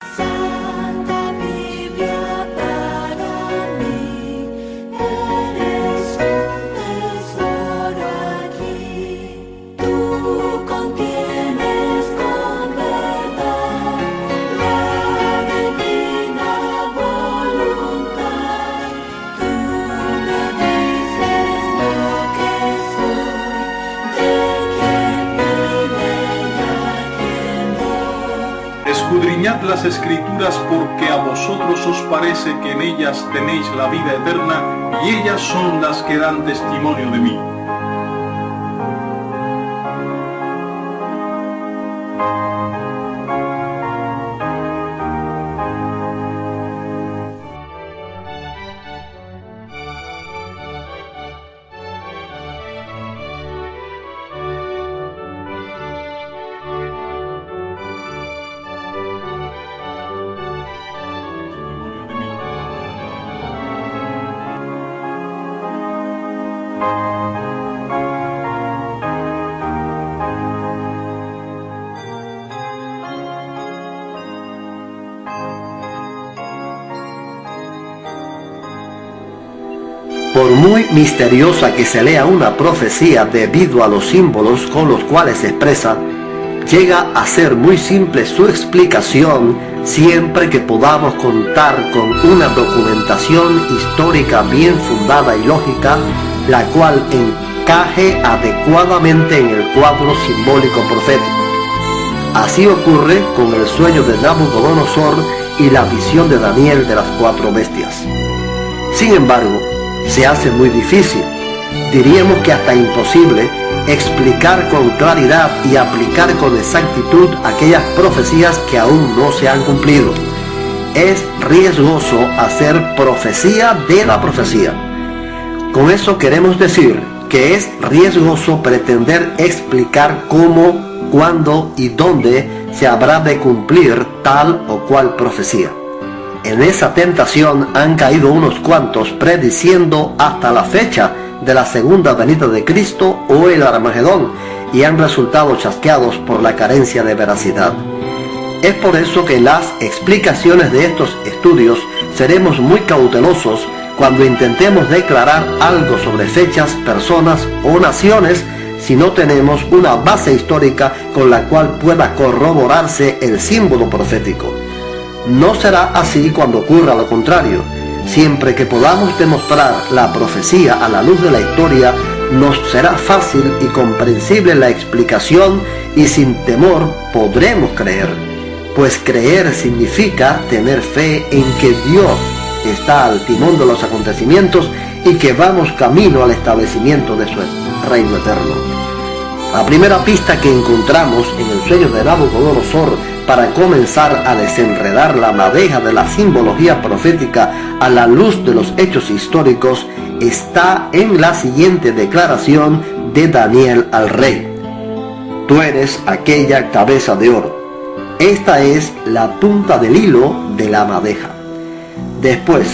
Santa Biblia para mí, eres un tesoro aquí. Tú contienes con verdad la divina voluntad. Tú me dices lo que soy, de quién vine y a quién voy. Escudriñad las Escrituras, porque a vosotros os parece que en ellas tenéis la vida eterna, y ellas son las que dan testimonio de mí. Por muy misteriosa que se lea una profecía debido a los símbolos con los cuales se expresa, llega a ser muy simple su explicación siempre que podamos contar con una documentación histórica bien fundada y lógica, la cual encaje adecuadamente en el cuadro simbólico profético. Así ocurre con el sueño de Nabucodonosor y la visión de Daniel de las 4 bestias. Sin embargo, se hace muy difícil, diríamos que hasta imposible, explicar con claridad y aplicar con exactitud aquellas profecías que aún no se han cumplido. Es riesgoso hacer profecía de la profecía. Con eso queremos decir que es riesgoso pretender explicar cómo, cuándo y dónde se habrá de cumplir tal o cual profecía. En esa tentación han caído unos cuantos prediciendo hasta la fecha de la segunda venida de Cristo o el Armagedón, y han resultado chasqueados por la carencia de veracidad. Es por eso que en las explicaciones de estos estudios seremos muy cautelosos cuando intentemos declarar algo sobre fechas, personas o naciones si no tenemos una base histórica con la cual pueda corroborarse el símbolo profético. No será así cuando ocurra lo contrario. Siempre que podamos demostrar la profecía a la luz de la historia, nos será fácil y comprensible la explicación y sin temor podremos creer. Pues creer significa tener fe en que Dios está al timón de los acontecimientos y que vamos camino al establecimiento de su reino eterno. La primera pista que encontramos en el sueño de Nabucodonosor para comenzar a desenredar la madeja de la simbología profética a la luz de los hechos históricos está en la siguiente declaración de Daniel al rey: tú eres aquella cabeza de oro. Esta es la punta del hilo de la madeja. Después,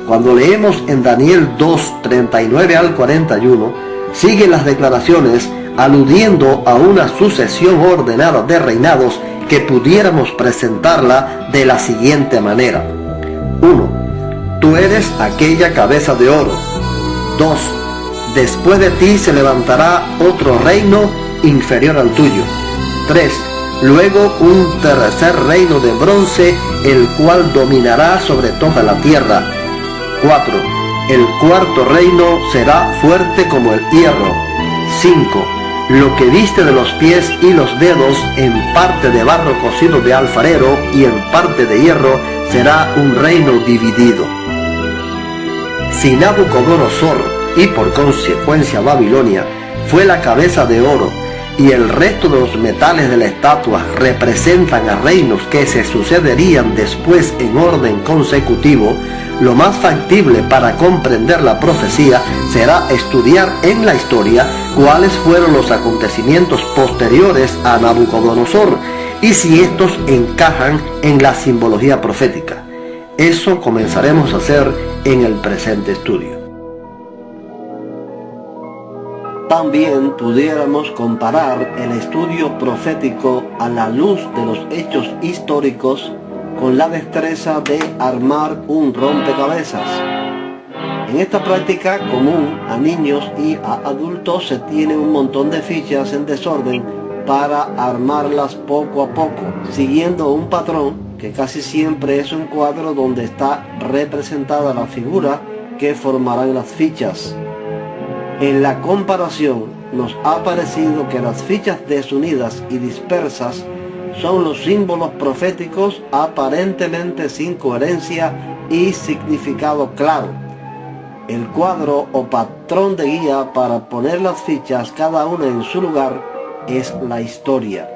cuando leemos en Daniel 2, 39 al 41, siguen las declaraciones aludiendo a una sucesión ordenada de reinados que pudiéramos presentarla de la siguiente manera. 1. Tú eres aquella cabeza de oro. 2. Después de ti se levantará otro reino inferior al tuyo. 3. Luego un tercer reino de bronce, el cual dominará sobre toda la tierra. 4. El cuarto reino será fuerte como el hierro. 5. Lo que viste de los pies y los dedos, en parte de barro cocido de alfarero y en parte de hierro, será un reino dividido. Si Nabucodonosor, y por consecuencia Babilonia, fue la cabeza de oro, y el resto de los metales de la estatua representan a reinos que se sucederían después en orden consecutivo, lo más factible para comprender la profecía será estudiar en la historia cuáles fueron los acontecimientos posteriores a Nabucodonosor y si estos encajan en la simbología profética. Eso comenzaremos a hacer en el presente estudio. También pudiéramos comparar el estudio profético a la luz de los hechos históricos con la destreza de armar un rompecabezas. En esta práctica común a niños y a adultos se tiene un montón de fichas en desorden para armarlas poco a poco, siguiendo un patrón que casi siempre es un cuadro donde está representada la figura que formarán las fichas. En la comparación nos ha parecido que las fichas desunidas y dispersas son los símbolos proféticos aparentemente sin coherencia y significado claro. El cuadro o patrón de guía para poner las fichas cada una en su lugar es la historia.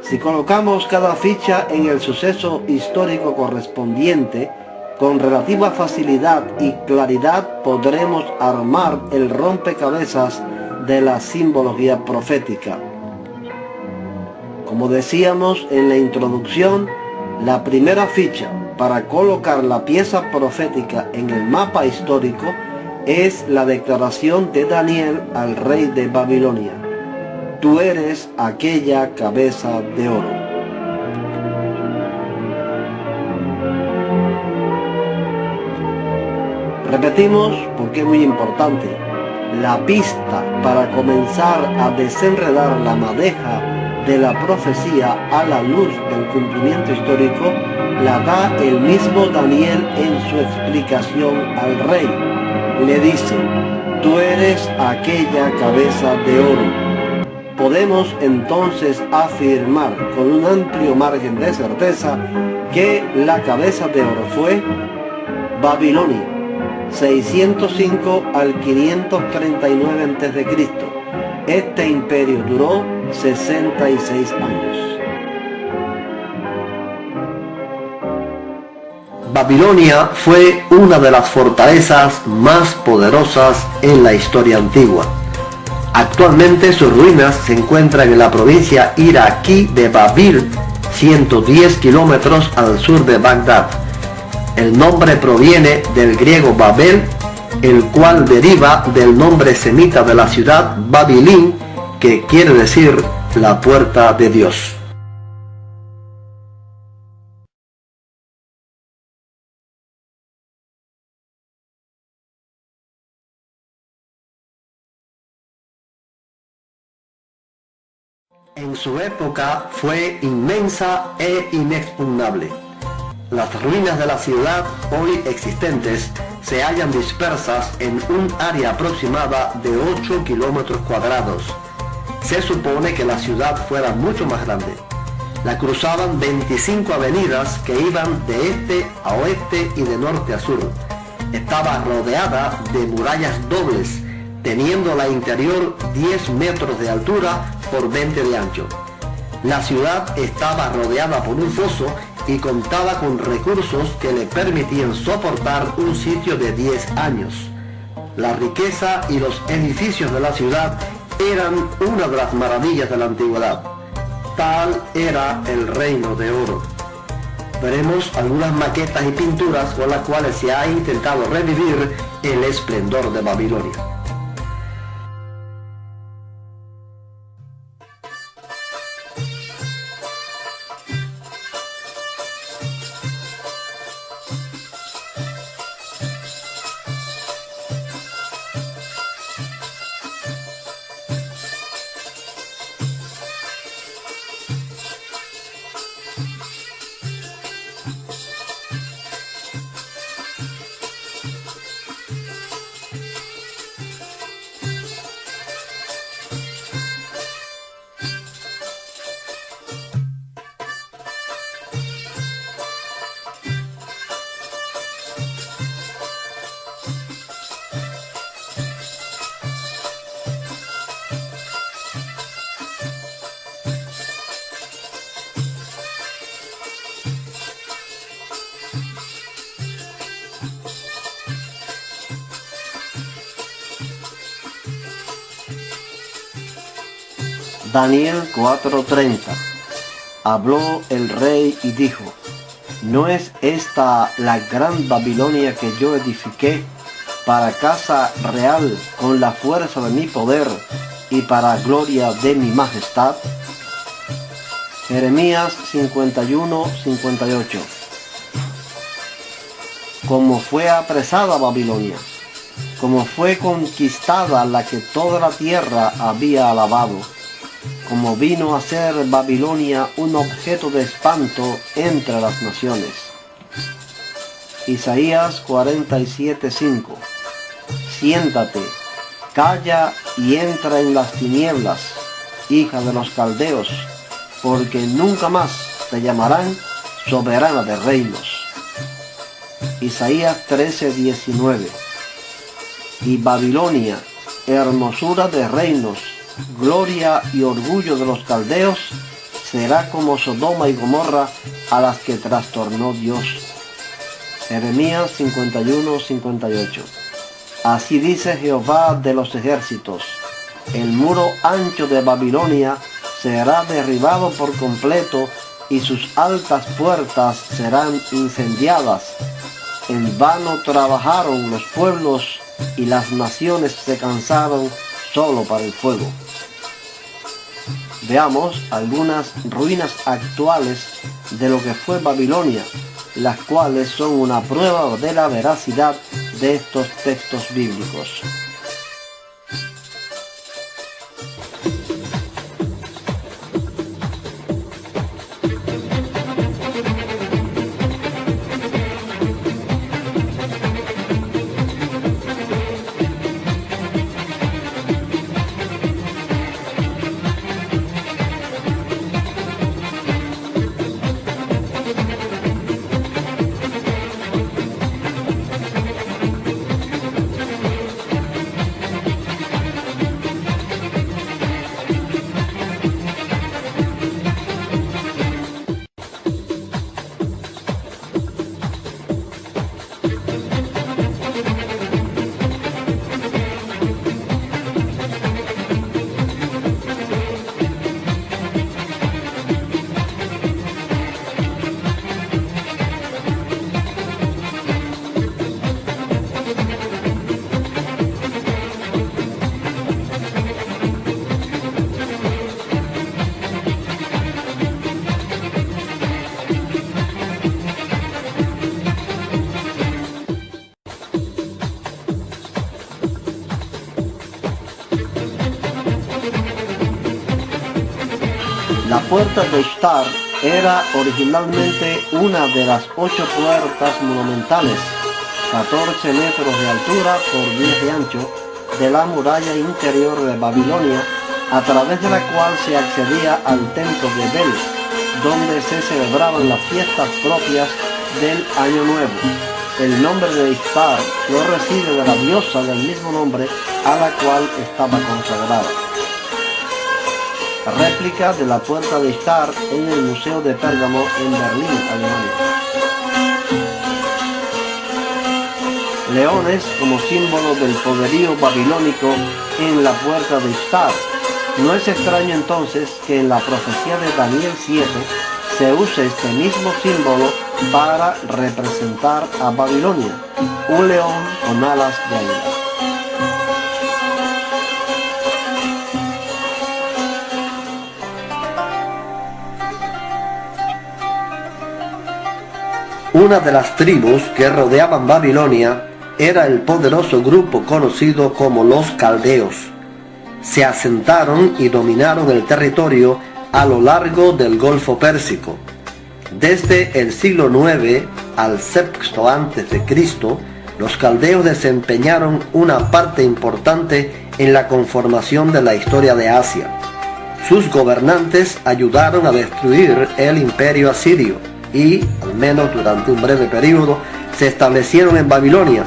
Si colocamos cada ficha en el suceso histórico correspondiente, con relativa facilidad y claridad podremos armar el rompecabezas de la simbología profética. Como decíamos en la introducción, la primera ficha para colocar la pieza profética en el mapa histórico es la declaración de Daniel al rey de Babilonia: tú eres aquella cabeza de oro. Repetimos porque es muy importante. La pista para comenzar a desenredar la madeja de la profecía a la luz del cumplimiento histórico la da el mismo Daniel en su explicación al rey. Le dice: tú eres aquella cabeza de oro. Podemos entonces afirmar con un amplio margen de certeza que la cabeza de oro fue Babilonia, 605 al 539 a.C. Este imperio duró 66 años. Babilonia fue una de las fortalezas más poderosas en la historia antigua. Actualmente sus ruinas se encuentran en la provincia iraquí de Babil, 110 kilómetros al sur de Bagdad. El nombre proviene del griego Babel, el cual deriva del nombre semita de la ciudad Babilin, que quiere decir la puerta de Dios. En su época fue inmensa e inexpugnable. Las ruinas de la ciudad hoy existentes se hallan dispersas en un área aproximada de 8 kilómetros cuadrados. Se supone que la ciudad fuera mucho más grande. La cruzaban 25 avenidas que iban de este a oeste y de norte a sur. Estaba rodeada de murallas dobles, teniendo la interior 10 metros de altura por 20 de ancho. La ciudad estaba rodeada por un foso y contaba con recursos que le permitían soportar un sitio de 10 años. La riqueza y los edificios de la ciudad eran una de las maravillas de la antigüedad. Tal era el reino de oro. Veremos algunas maquetas y pinturas con las cuales se ha intentado revivir el esplendor de Babilonia. Daniel 4:30. Habló el rey y dijo: ¿no es esta la gran Babilonia que yo edifiqué para casa real con la fuerza de mi poder y para gloria de mi majestad? Jeremías 51-58. Como fue apresada Babilonia, como fue conquistada la que toda la tierra había alabado, como vino a ser Babilonia un objeto de espanto entre las naciones. Isaías 47:5. Siéntate, calla y entra en las tinieblas, hija de los caldeos, porque nunca más te llamarán soberana de reinos. Isaías 13:19. Y Babilonia, hermosura de reinos, gloria y orgullo de los caldeos, será como Sodoma y Gomorra a las que trastornó Dios. Jeremías 51-58. Así dice Jehová de los ejércitos: el muro ancho de Babilonia será derribado por completo y sus altas puertas serán incendiadas. En vano trabajaron los pueblos y las naciones se cansaron solo para el fuego. Veamos algunas ruinas actuales de lo que fue Babilonia, las cuales son una prueba de la veracidad de estos textos bíblicos. La puerta de Ishtar era originalmente una de las 8 puertas monumentales, 14 metros de altura por 10 de ancho, de la muralla interior de Babilonia, a través de la cual se accedía al templo de Bel, donde se celebraban las fiestas propias del Año Nuevo. El nombre de Ishtar lo recibe de la diosa del mismo nombre a la cual estaba consagrada. Réplica de la puerta de Ishtar en el Museo de Pérgamo en Berlín, Alemania. Leones como símbolo del poderío babilónico en la puerta de Ishtar. No es extraño entonces que en la profecía de Daniel 7 se use este mismo símbolo para representar a Babilonia, un león con alas de águila. Una de las tribus que rodeaban Babilonia era el poderoso grupo conocido como los caldeos. Se asentaron y dominaron el territorio a lo largo del Golfo Pérsico. Desde el siglo IX al VI a.C., los caldeos desempeñaron una parte importante en la conformación de la historia de Asia. Sus gobernantes ayudaron a destruir el imperio asirio y, al menos durante un breve periodo, se establecieron en Babilonia,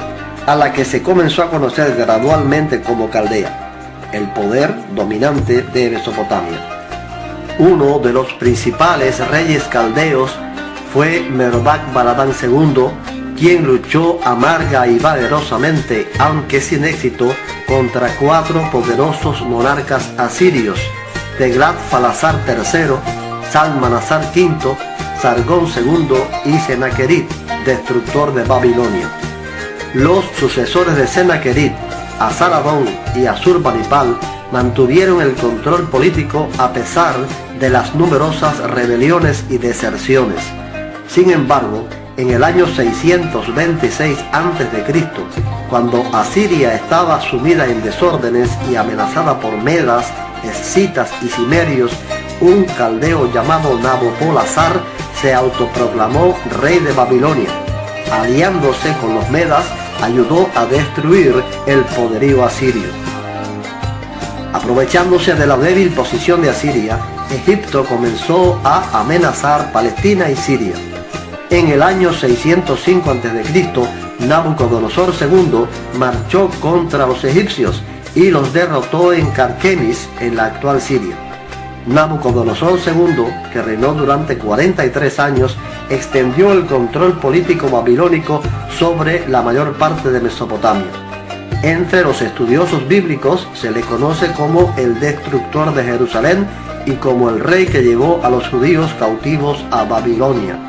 a la que se comenzó a conocer gradualmente como Caldea, el poder dominante de Mesopotamia. Uno de los principales reyes caldeos fue Merodach-Baladán II, quien luchó amarga y valerosamente, aunque sin éxito, contra 4 poderosos monarcas asirios, Teglat-Falasar III, Salmanasar V, Sargón II y Senaquerib, destructor de Babilonia. Los sucesores de Senaquerib, Asaradón y Asurbanipal, mantuvieron el control político a pesar de las numerosas rebeliones y deserciones. Sin embargo, en el año 626 a.C., cuando Asiria estaba sumida en desórdenes y amenazada por medas, escitas y cimerios, un caldeo llamado Nabopolassar se autoproclamó rey de Babilonia. Aliándose con los medas, ayudó a destruir el poderío asirio. Aprovechándose de la débil posición de Asiria, Egipto comenzó a amenazar Palestina y Siria. En el año 605 a.C., Nabucodonosor II marchó contra los egipcios y los derrotó en Carquemis, en la actual Siria. Nabucodonosor II, que reinó durante 43 años, extendió el control político babilónico sobre la mayor parte de Mesopotamia. Entre los estudiosos bíblicos se le conoce como el destructor de Jerusalén y como el rey que llevó a los judíos cautivos a Babilonia.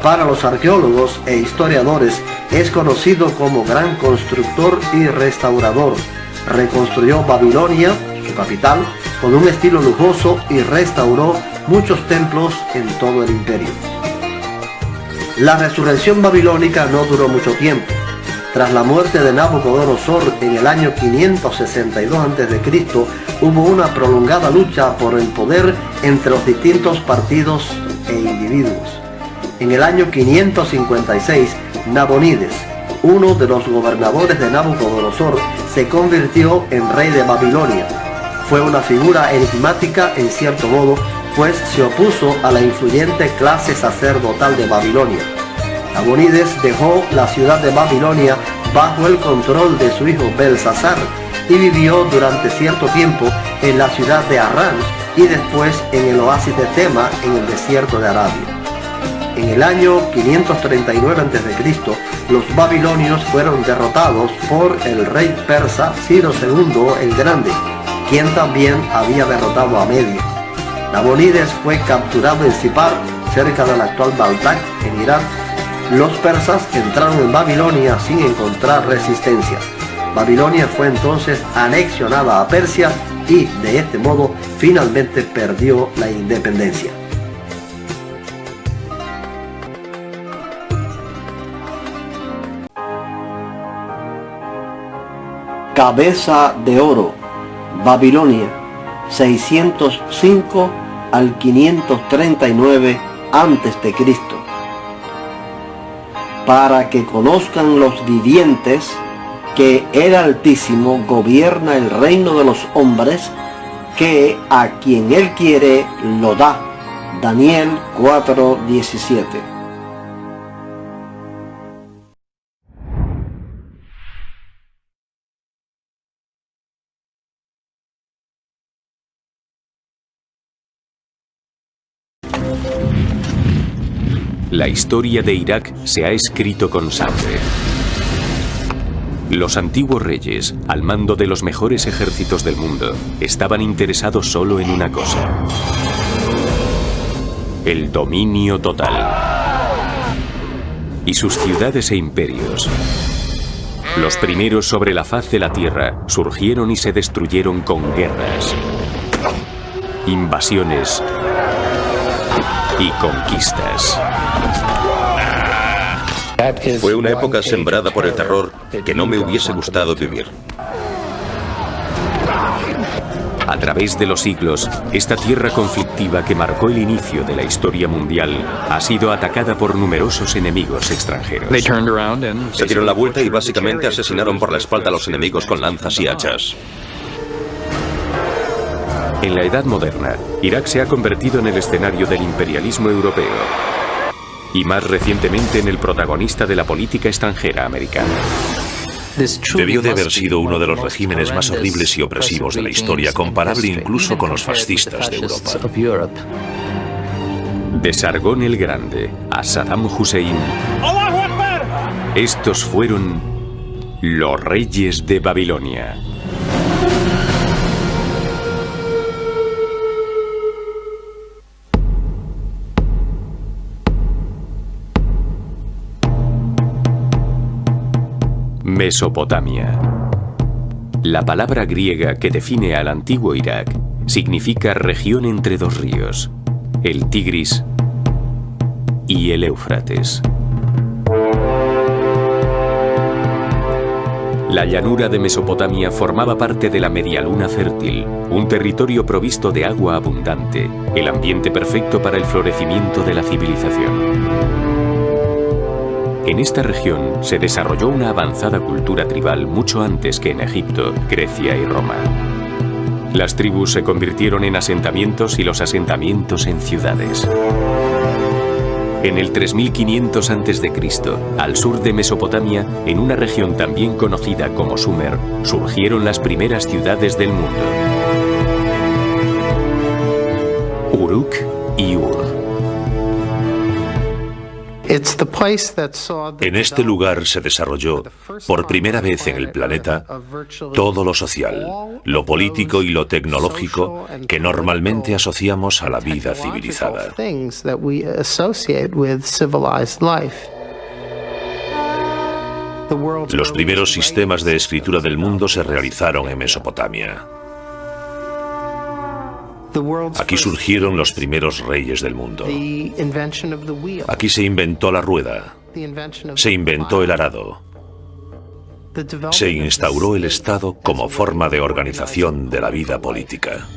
Para los arqueólogos e historiadores es conocido como gran constructor y restaurador. Reconstruyó Babilonia, su capital, con un estilo lujoso y restauró muchos templos en todo el imperio. La resurrección babilónica no duró mucho tiempo. Tras la muerte de Nabucodonosor en el año 562 a.C., hubo una prolongada lucha por el poder entre los distintos partidos e individuos. En el año 556, Nabonides, uno de los gobernadores de Nabucodonosor, se convirtió en rey de Babilonia. Fue una figura enigmática en cierto modo, pues se opuso a la influyente clase sacerdotal de Babilonia. Nabonides dejó la ciudad de Babilonia bajo el control de su hijo Belsasar y vivió durante cierto tiempo en la ciudad de Harrán y después en el oasis de Tema en el desierto de Arabia. En el año 539 a.C., los babilonios fueron derrotados por el rey persa Ciro II el Grande, quien también había derrotado a Media. Nabonides fue capturado en Sipar, cerca del actual Baltak, en Irán. Los persas entraron en Babilonia sin encontrar resistencia. Babilonia fue entonces anexionada a Persia y, de este modo, finalmente perdió la independencia. Cabeza de oro, Babilonia, 605 al 539 a.C. Para que conozcan los vivientes que el Altísimo gobierna el reino de los hombres, que a quien él quiere lo da. Daniel 4:17. La historia de Irak se ha escrito con sangre. Los antiguos reyes, al mando de los mejores ejércitos del mundo, estaban interesados solo en una cosa: el dominio total. Y sus ciudades e imperios, los primeros sobre la faz de la tierra, surgieron y se destruyeron con guerras, invasiones y conquistas. Fue una época sembrada por el terror que no me hubiese gustado vivir. A través de los siglos, esta tierra conflictiva que marcó el inicio de la historia mundial ha sido atacada por numerosos enemigos extranjeros. Se dieron la vuelta y básicamente asesinaron por la espalda a los enemigos con lanzas y hachas. En la Edad Moderna, Irak se ha convertido en el escenario del imperialismo europeo y más recientemente en el protagonista de la política extranjera americana. Debió de haber sido uno de los regímenes más horribles y opresivos de la historia, comparable incluso con los fascistas de Europa. De Sargón el Grande a Saddam Hussein, estos fueron los reyes de Babilonia. Mesopotamia. La palabra griega que define al antiguo Irak significa región entre dos ríos, el Tigris y el Éufrates. La llanura de Mesopotamia formaba parte de la Medialuna fértil, un territorio provisto de agua abundante, el ambiente perfecto para el florecimiento de la civilización. En esta región se desarrolló una avanzada cultura tribal mucho antes que en Egipto, Grecia y Roma. Las tribus se convirtieron en asentamientos y los asentamientos en ciudades. En el 3500 a.C., al sur de Mesopotamia, en una región también conocida como Sumer, surgieron las primeras ciudades del mundo: Uruk y Ur. En este lugar se desarrolló, por primera vez en el planeta, todo lo social, lo político y lo tecnológico que normalmente asociamos a la vida civilizada. Los primeros sistemas de escritura del mundo se realizaron en Mesopotamia. Aquí surgieron los primeros reyes del mundo. Aquí se inventó la rueda, se inventó el arado, se instauró el Estado como forma de organización de la vida política.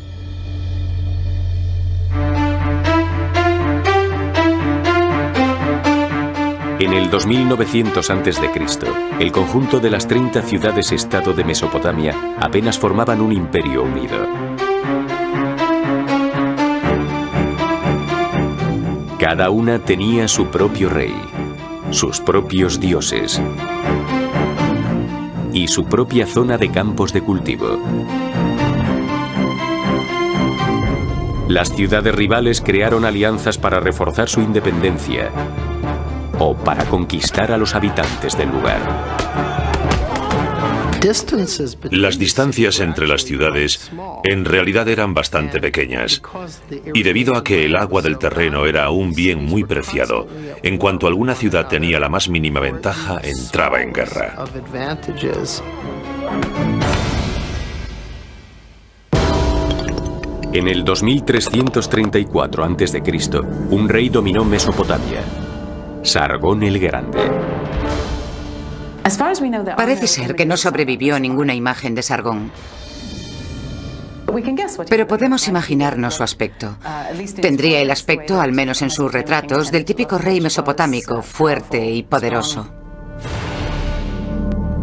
En el 2900 a.C., el conjunto de las 30 ciudades-estado de Mesopotamia apenas formaban un imperio unido. Cada una tenía su propio rey, sus propios dioses y su propia zona de campos de cultivo. Las ciudades rivales crearon alianzas para reforzar su independencia o para conquistar a los habitantes del lugar. Las distancias entre las ciudades en realidad eran bastante pequeñas, y debido a que el agua del terreno era un bien muy preciado, en cuanto alguna ciudad tenía la más mínima ventaja, entraba en guerra. En el 2334 a.C., un rey dominó Mesopotamia, Sargón el Grande. Parece ser que no sobrevivió ninguna imagen de Sargón, pero podemos imaginarnos su aspecto. Tendría el aspecto, al menos en sus retratos, del típico rey mesopotámico, fuerte y poderoso.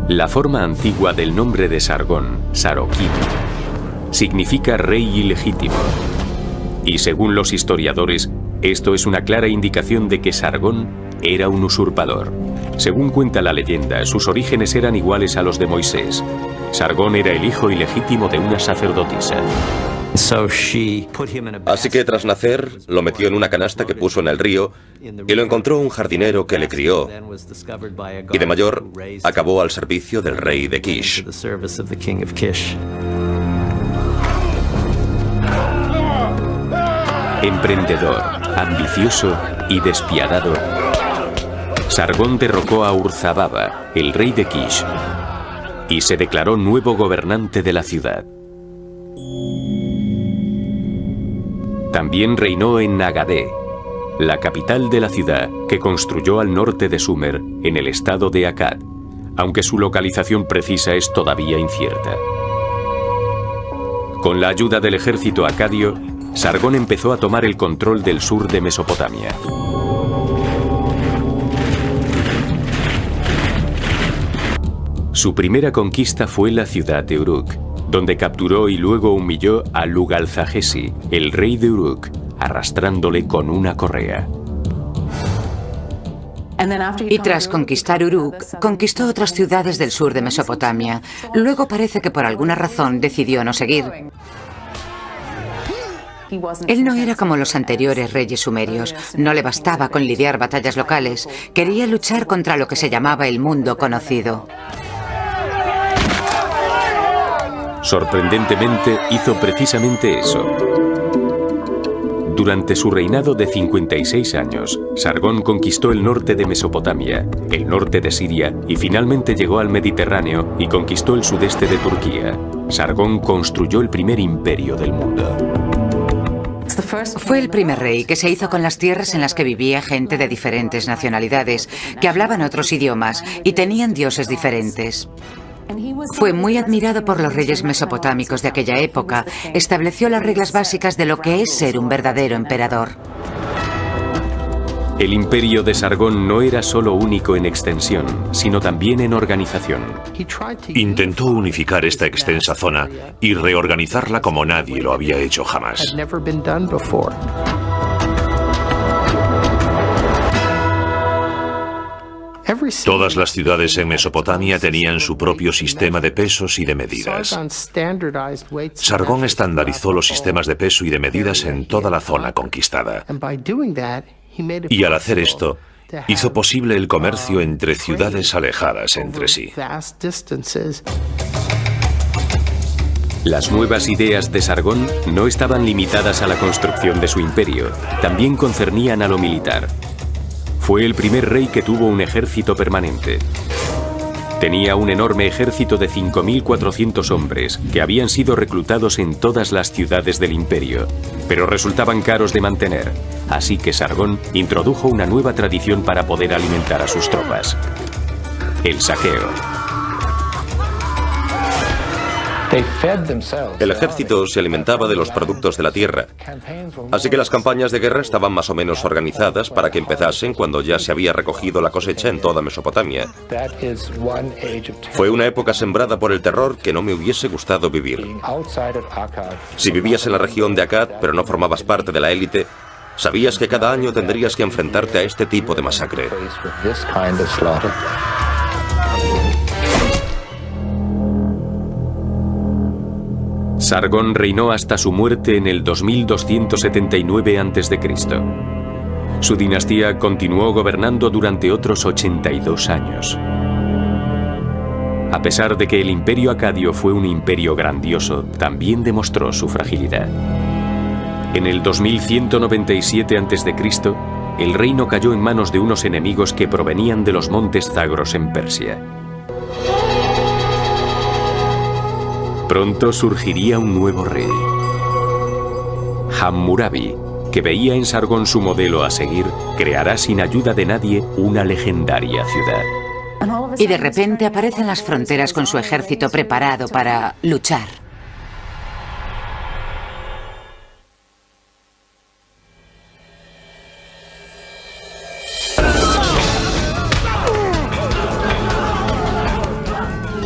La forma antigua del nombre de Sargón, Saroquim, significa rey ilegítimo. Y según los historiadores, esto es una clara indicación de que Sargón era un usurpador. Según cuenta la leyenda, sus orígenes eran iguales a los de Moisés. Sargón era el hijo ilegítimo de una sacerdotisa. Así que tras nacer, lo metió en una canasta que puso en el río y lo encontró un jardinero que le crió. Y de mayor, acabó al servicio del rey de Kish. Emprendedor, ambicioso y despiadado, Sargón derrocó a Urzababa, el rey de Kish, y se declaró nuevo gobernante de la ciudad. También reinó en Nagadé, la capital de la ciudad que construyó al norte de Sumer, en el estado de Akkad, aunque su localización precisa es todavía incierta. Con la ayuda del ejército acadio, Sargón empezó a tomar el control del sur de Mesopotamia. Su primera conquista fue la ciudad de Uruk, donde capturó y luego humilló a Lugalzagesi, el rey de Uruk, arrastrándole con una correa. Y tras conquistar Uruk, conquistó otras ciudades del sur de Mesopotamia. Luego parece que por alguna razón decidió no seguir. Él no era como los anteriores reyes sumerios. No le bastaba con lidiar batallas locales. Quería luchar contra lo que se llamaba el mundo conocido. Sorprendentemente, hizo precisamente eso. Durante su reinado de 56 años, Sargón conquistó el norte de Mesopotamia, el norte de Siria y finalmente llegó al Mediterráneo y conquistó el sudeste de Turquía. Sargón construyó el primer imperio del mundo. Fue el primer rey que se hizo con las tierras en las que vivía gente de diferentes nacionalidades, que hablaban otros idiomas y tenían dioses diferentes. Fue muy admirado por los reyes mesopotámicos de aquella época. Estableció las reglas básicas de lo que es ser un verdadero emperador. El imperio de Sargón no era solo único en extensión, sino también en organización. Intentó unificar esta extensa zona y reorganizarla como nadie lo había hecho jamás. Todas las ciudades en Mesopotamia tenían su propio sistema de pesos y de medidas. Sargón estandarizó los sistemas de peso y de medidas en toda la zona conquistada. Y al hacer esto, hizo posible el comercio entre ciudades alejadas entre sí. Las nuevas ideas de Sargón no estaban limitadas a la construcción de su imperio, también concernían a lo militar. Fue el primer rey que tuvo un ejército permanente. Tenía un enorme ejército de 5.400 hombres que habían sido reclutados en todas las ciudades del imperio, pero resultaban caros de mantener, así que Sargón introdujo una nueva tradición para poder alimentar a sus tropas: el saqueo. El ejército se alimentaba de los productos de la tierra, así que las campañas de guerra estaban más o menos organizadas para que empezasen cuando ya se había recogido la cosecha en toda Mesopotamia. Fue una época sembrada por el terror que no me hubiese gustado vivir. Si vivías en la región de Akkad, pero no formabas parte de la élite, sabías que cada año tendrías que enfrentarte a este tipo de masacre. Sargón reinó hasta su muerte en el 2279 a.C. Su dinastía continuó gobernando durante otros 82 años. A pesar de que el imperio acadio fue un imperio grandioso, también demostró su fragilidad. En el 2197 a.C., el reino cayó en manos de unos enemigos que provenían de los montes Zagros en Persia. Pronto surgiría un nuevo rey, Hammurabi, que veía en Sargón su modelo a seguir, creará sin ayuda de nadie una legendaria ciudad. Y de repente aparece en las fronteras con su ejército preparado para luchar.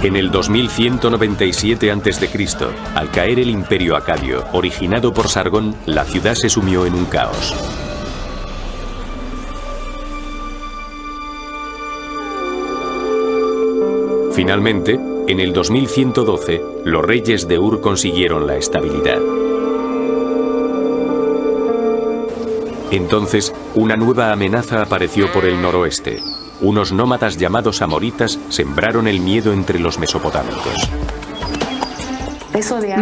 En el 2197 a.C., al caer el imperio acadio, originado por Sargón, la ciudad se sumió en un caos. Finalmente, en el 2112, los reyes de Ur consiguieron la estabilidad. Entonces, una nueva amenaza apareció por el noroeste. Unos nómadas llamados amoritas sembraron el miedo entre los mesopotámicos.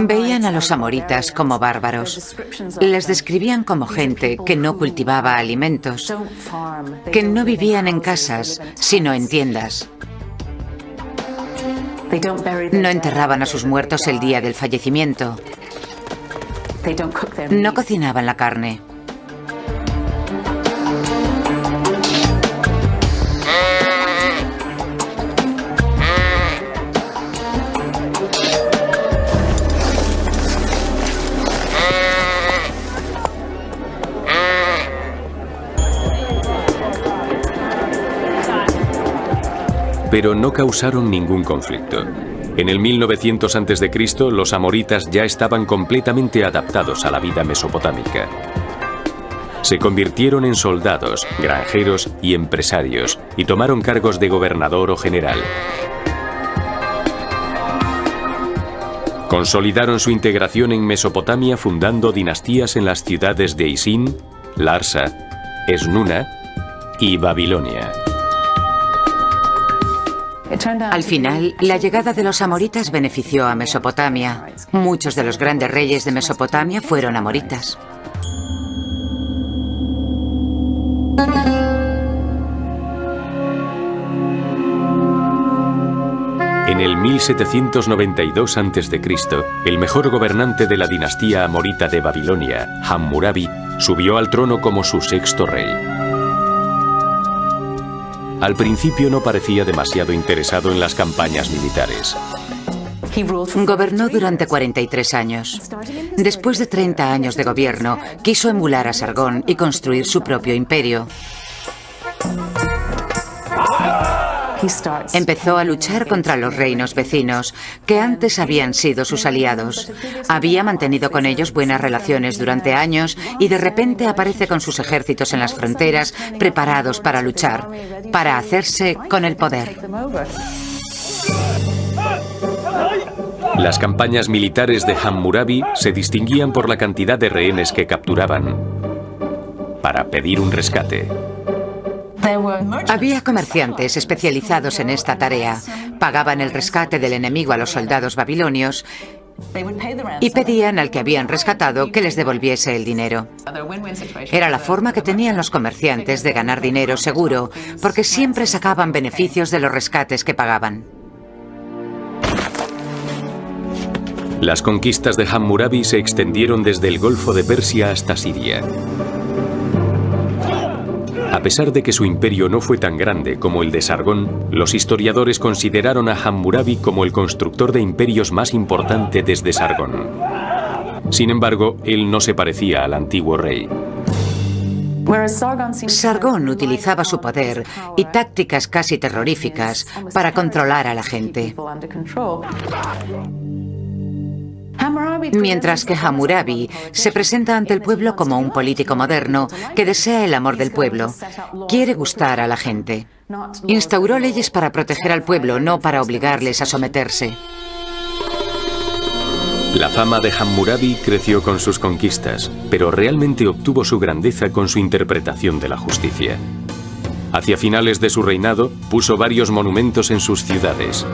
Veían a los amoritas como bárbaros. Les describían como gente que no cultivaba alimentos, que no vivían en casas, sino en tiendas. No enterraban a sus muertos el día del fallecimiento. No cocinaban la carne. Pero no causaron ningún conflicto. En el 1900 a.C., los amoritas ya estaban completamente adaptados a la vida mesopotámica. Se convirtieron en soldados, granjeros y empresarios, y tomaron cargos de gobernador o general. Consolidaron su integración en Mesopotamia fundando dinastías en las ciudades de Isin, Larsa, Esnuna y Babilonia. Al final, la llegada de los amoritas benefició a Mesopotamia. Muchos de los grandes reyes de Mesopotamia fueron amoritas. En En el 1792 a.C., el mejor gobernante de la dinastía amorita de Babilonia, Hammurabi, subió al trono como su sexto rey. Al principio no parecía demasiado interesado en las campañas militares. Gobernó durante 43 años. Después de 30 años de gobierno, quiso emular a Sargón y construir su propio imperio. Empezó a luchar contra los reinos vecinos, que antes habían sido sus aliados. Había mantenido con ellos buenas relaciones durante años y de repente aparece con sus ejércitos en las fronteras, preparados para luchar, para hacerse con el poder. Las campañas militares de Hammurabi se distinguían por la cantidad de rehenes que capturaban para pedir un rescate. Había comerciantes especializados en esta tarea. Pagaban el rescate del enemigo a los soldados babilonios y pedían al que habían rescatado que les devolviese el dinero. Era la forma que tenían los comerciantes de ganar dinero seguro, porque siempre sacaban beneficios de los rescates que pagaban. Las conquistas de Hammurabi se extendieron desde el Golfo de Persia hasta Siria. A pesar de que su imperio no fue tan grande como el de Sargón, los historiadores consideraron a Hammurabi como el constructor de imperios más importante desde Sargón. Sin embargo, él no se parecía al antiguo rey. Sargón utilizaba su poder y tácticas casi terroríficas para controlar a la gente. Mientras que Hammurabi se presenta ante el pueblo como un político moderno que desea el amor del pueblo. Quiere gustar a la gente. Instauró leyes para proteger al pueblo, no para obligarles a someterse. La fama de Hammurabi creció con sus conquistas, pero realmente obtuvo su grandeza con su interpretación de la justicia. Hacia finales de su reinado, puso varios monumentos en sus ciudades.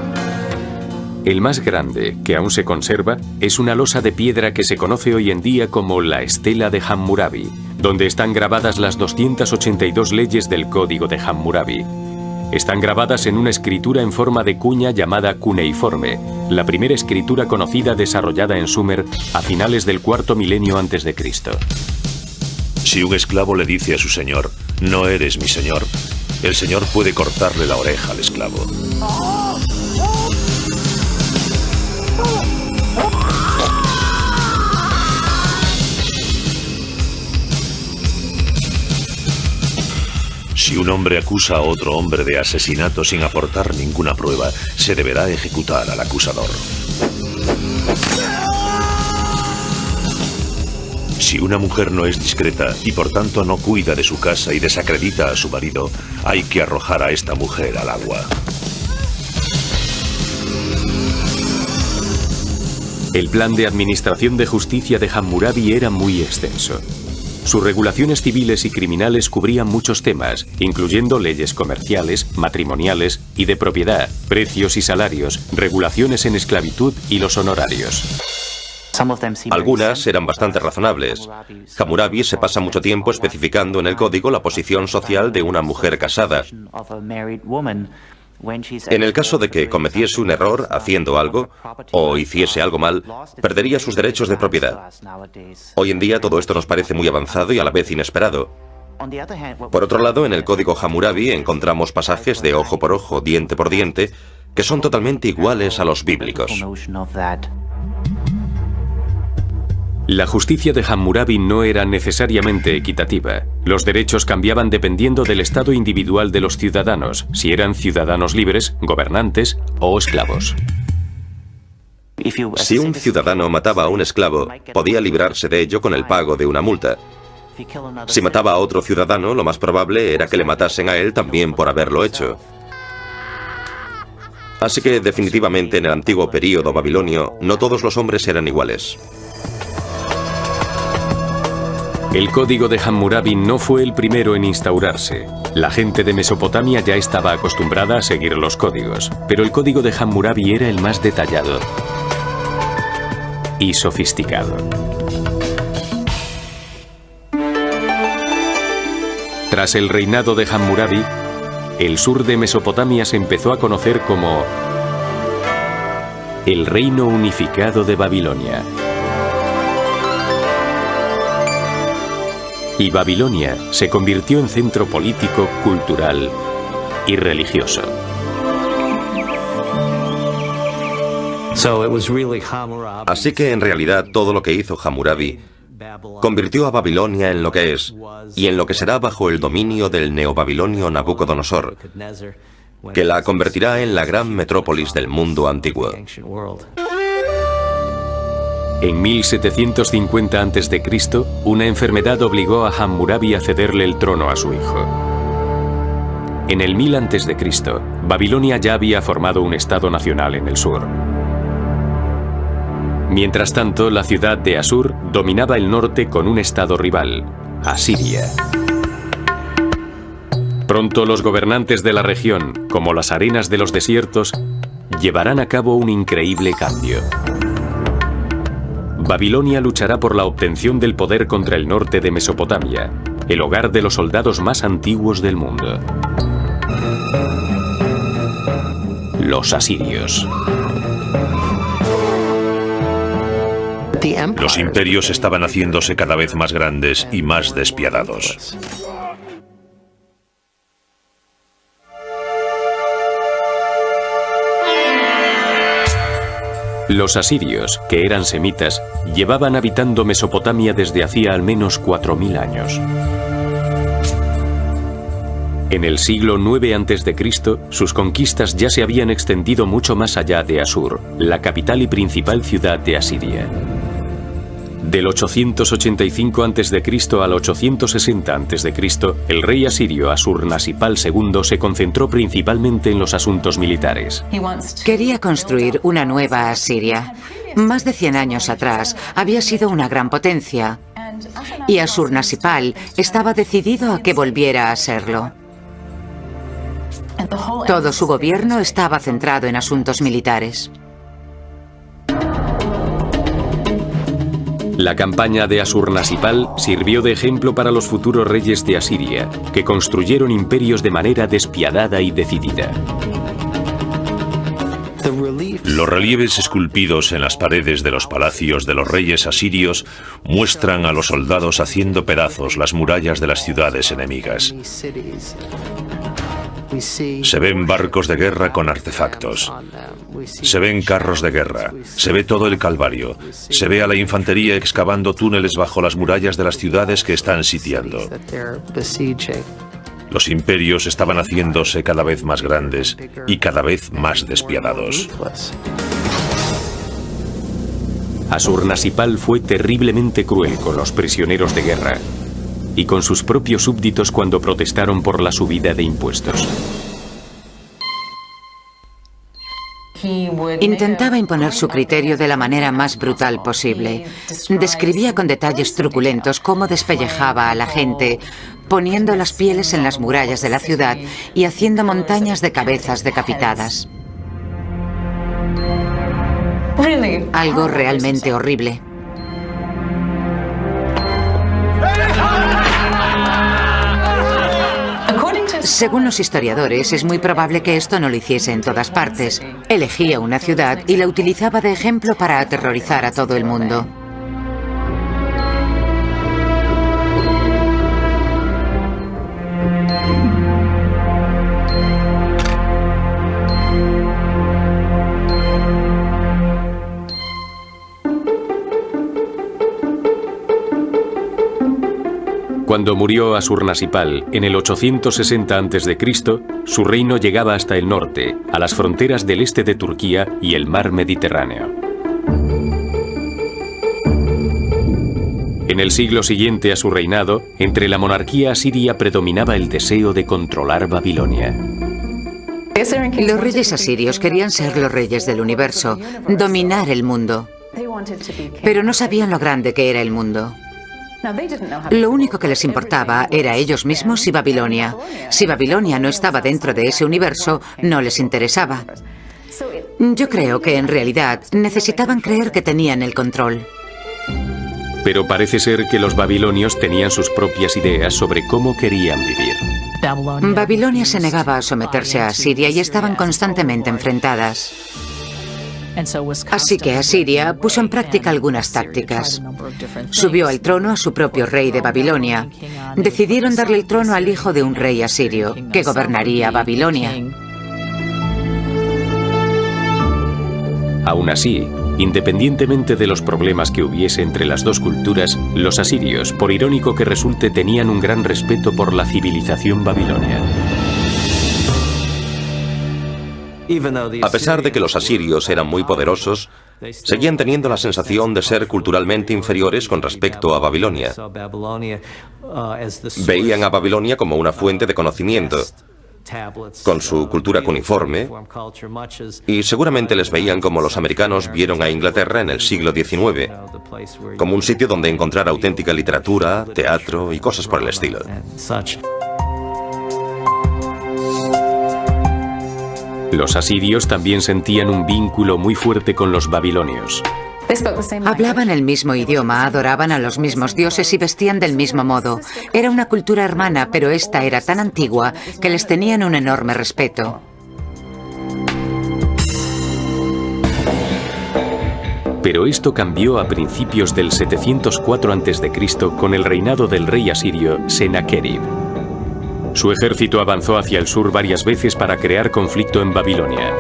El más grande, que aún se conserva, es una losa de piedra que se conoce hoy en día como la Estela de Hammurabi, donde están grabadas las 282 leyes del Código de Hammurabi. Están grabadas en una escritura en forma de cuña llamada cuneiforme, la primera escritura conocida desarrollada en Sumer a finales del cuarto milenio antes de Cristo. Si un esclavo le dice a su señor, no eres mi señor, el señor puede cortarle la oreja al esclavo. Si un hombre acusa a otro hombre de asesinato sin aportar ninguna prueba, se deberá ejecutar al acusador. Si una mujer no es discreta y por tanto no cuida de su casa y desacredita a su marido, hay que arrojar a esta mujer al agua. El plan de administración de justicia de Hammurabi era muy extenso. Sus regulaciones civiles y criminales cubrían muchos temas, incluyendo leyes comerciales, matrimoniales y de propiedad, precios y salarios, regulaciones en esclavitud y los honorarios. Algunas eran bastante razonables. Hammurabi se pasa mucho tiempo especificando en el código la posición social de una mujer casada. En el caso de que cometiese un error haciendo algo o hiciese algo mal, perdería sus derechos de propiedad. Hoy en día todo esto nos parece muy avanzado y a la vez inesperado. Por otro lado, en el código Hammurabi encontramos pasajes de ojo por ojo, diente por diente, que son totalmente iguales a los bíblicos. La justicia de Hammurabi no era necesariamente equitativa. Los derechos cambiaban dependiendo del estado individual de los ciudadanos, si eran ciudadanos libres, gobernantes o esclavos. Si un ciudadano mataba a un esclavo, podía librarse de ello con el pago de una multa. Si mataba a otro ciudadano, lo más probable era que le matasen a él también por haberlo hecho. Así que definitivamente en el antiguo período babilonio, no todos los hombres eran iguales. El código de Hammurabi no fue el primero en instaurarse. La gente de Mesopotamia ya estaba acostumbrada a seguir los códigos, pero el código de Hammurabi era el más detallado y sofisticado. Tras el reinado de Hammurabi, el sur de Mesopotamia se empezó a conocer como el reino unificado de Babilonia. Y Babilonia se convirtió en centro político, cultural y religioso. Así que en realidad todo lo que hizo Hammurabi convirtió a Babilonia en lo que es y en lo que será bajo el dominio del neobabilonio Nabucodonosor, que la convertirá en la gran metrópolis del mundo antiguo. En 1750 a.C., una enfermedad obligó a Hammurabi a cederle el trono a su hijo. En el 1000 a.C., Babilonia ya había formado un estado nacional en el sur. Mientras tanto, la ciudad de Asur dominaba el norte con un estado rival, Asiria. Pronto los gobernantes de la región, como las arenas de los desiertos, llevarán a cabo un increíble cambio. Babilonia luchará por la obtención del poder contra el norte de Mesopotamia, el hogar de los soldados más antiguos del mundo. Los asirios. Los imperios estaban haciéndose cada vez más grandes y más despiadados. Los asirios, que eran semitas, llevaban habitando Mesopotamia desde hacía al menos 4000 años. En el siglo IX a.C., sus conquistas ya se habían extendido mucho más allá de Asur, la capital y principal ciudad de Asiria. Del 885 a.C. al 860 a.C., el rey asirio Asurnasipal II se concentró principalmente en los asuntos militares. Quería construir una nueva Asiria. Más de 100 años atrás había sido una gran potencia y Asurnasipal estaba decidido a que volviera a serlo. Todo su gobierno estaba centrado en asuntos militares. La campaña de Asurnasipal sirvió de ejemplo para los futuros reyes de Asiria, que construyeron imperios de manera despiadada y decidida. Los relieves esculpidos en las paredes de los palacios de los reyes asirios muestran a los soldados haciendo pedazos las murallas de las ciudades enemigas. Se ven barcos de guerra con artefactos. Se ven carros de guerra. Se ve todo el calvario. Se ve a la infantería excavando túneles bajo las murallas de las ciudades que están sitiando. Los imperios estaban haciéndose cada vez más grandes y cada vez más despiadados. Asurnasipal fue terriblemente cruel con los prisioneros de guerra y con sus propios súbditos cuando protestaron por la subida de impuestos. Intentaba imponer su criterio de la manera más brutal posible. Describía con detalles truculentos cómo despellejaba a la gente, poniendo las pieles en las murallas de la ciudad y haciendo montañas de cabezas decapitadas. Algo realmente horrible. Según los historiadores, es muy probable que esto no lo hiciese en todas partes. Elegía una ciudad y la utilizaba de ejemplo para aterrorizar a todo el mundo. Cuando murió Asurnasipal en el 860 a.C., su reino llegaba hasta el norte, a las fronteras del este de Turquía y el mar Mediterráneo. En el siglo siguiente a su reinado, entre la monarquía asiria predominaba el deseo de controlar Babilonia. Los reyes asirios querían ser los reyes del universo, dominar el mundo, pero no sabían lo grande que era el mundo. Lo único que les importaba era ellos mismos y Babilonia. Si Babilonia no estaba dentro de ese universo, no les interesaba. Yo creo que en realidad necesitaban creer que tenían el control. Pero parece ser que los babilonios tenían sus propias ideas sobre cómo querían vivir. Babilonia se negaba a someterse a Asiria y estaban constantemente enfrentadas. Así que Asiria puso en práctica algunas tácticas. Subió al trono a su propio rey de Babilonia. Decidieron darle el trono al hijo de un rey asirio, que gobernaría Babilonia. Aún así, independientemente de los problemas que hubiese entre las dos culturas, los asirios, por irónico que resulte, tenían un gran respeto por la civilización babilonia. A pesar de que los asirios eran muy poderosos, seguían teniendo la sensación de ser culturalmente inferiores con respecto a Babilonia. Veían a Babilonia como una fuente de conocimiento, con su cultura cuneiforme, y seguramente les veían como los americanos vieron a Inglaterra en el siglo XIX, como un sitio donde encontrar auténtica literatura, teatro y cosas por el estilo. Los asirios también sentían un vínculo muy fuerte con los babilonios. Hablaban el mismo idioma, adoraban a los mismos dioses y vestían del mismo modo. Era una cultura hermana, pero esta era tan antigua que les tenían un enorme respeto. Pero esto cambió a principios del 704 a.C. con el reinado del rey asirio Sennacherib. Su ejército avanzó hacia el sur varias veces para crear conflicto en Babilonia.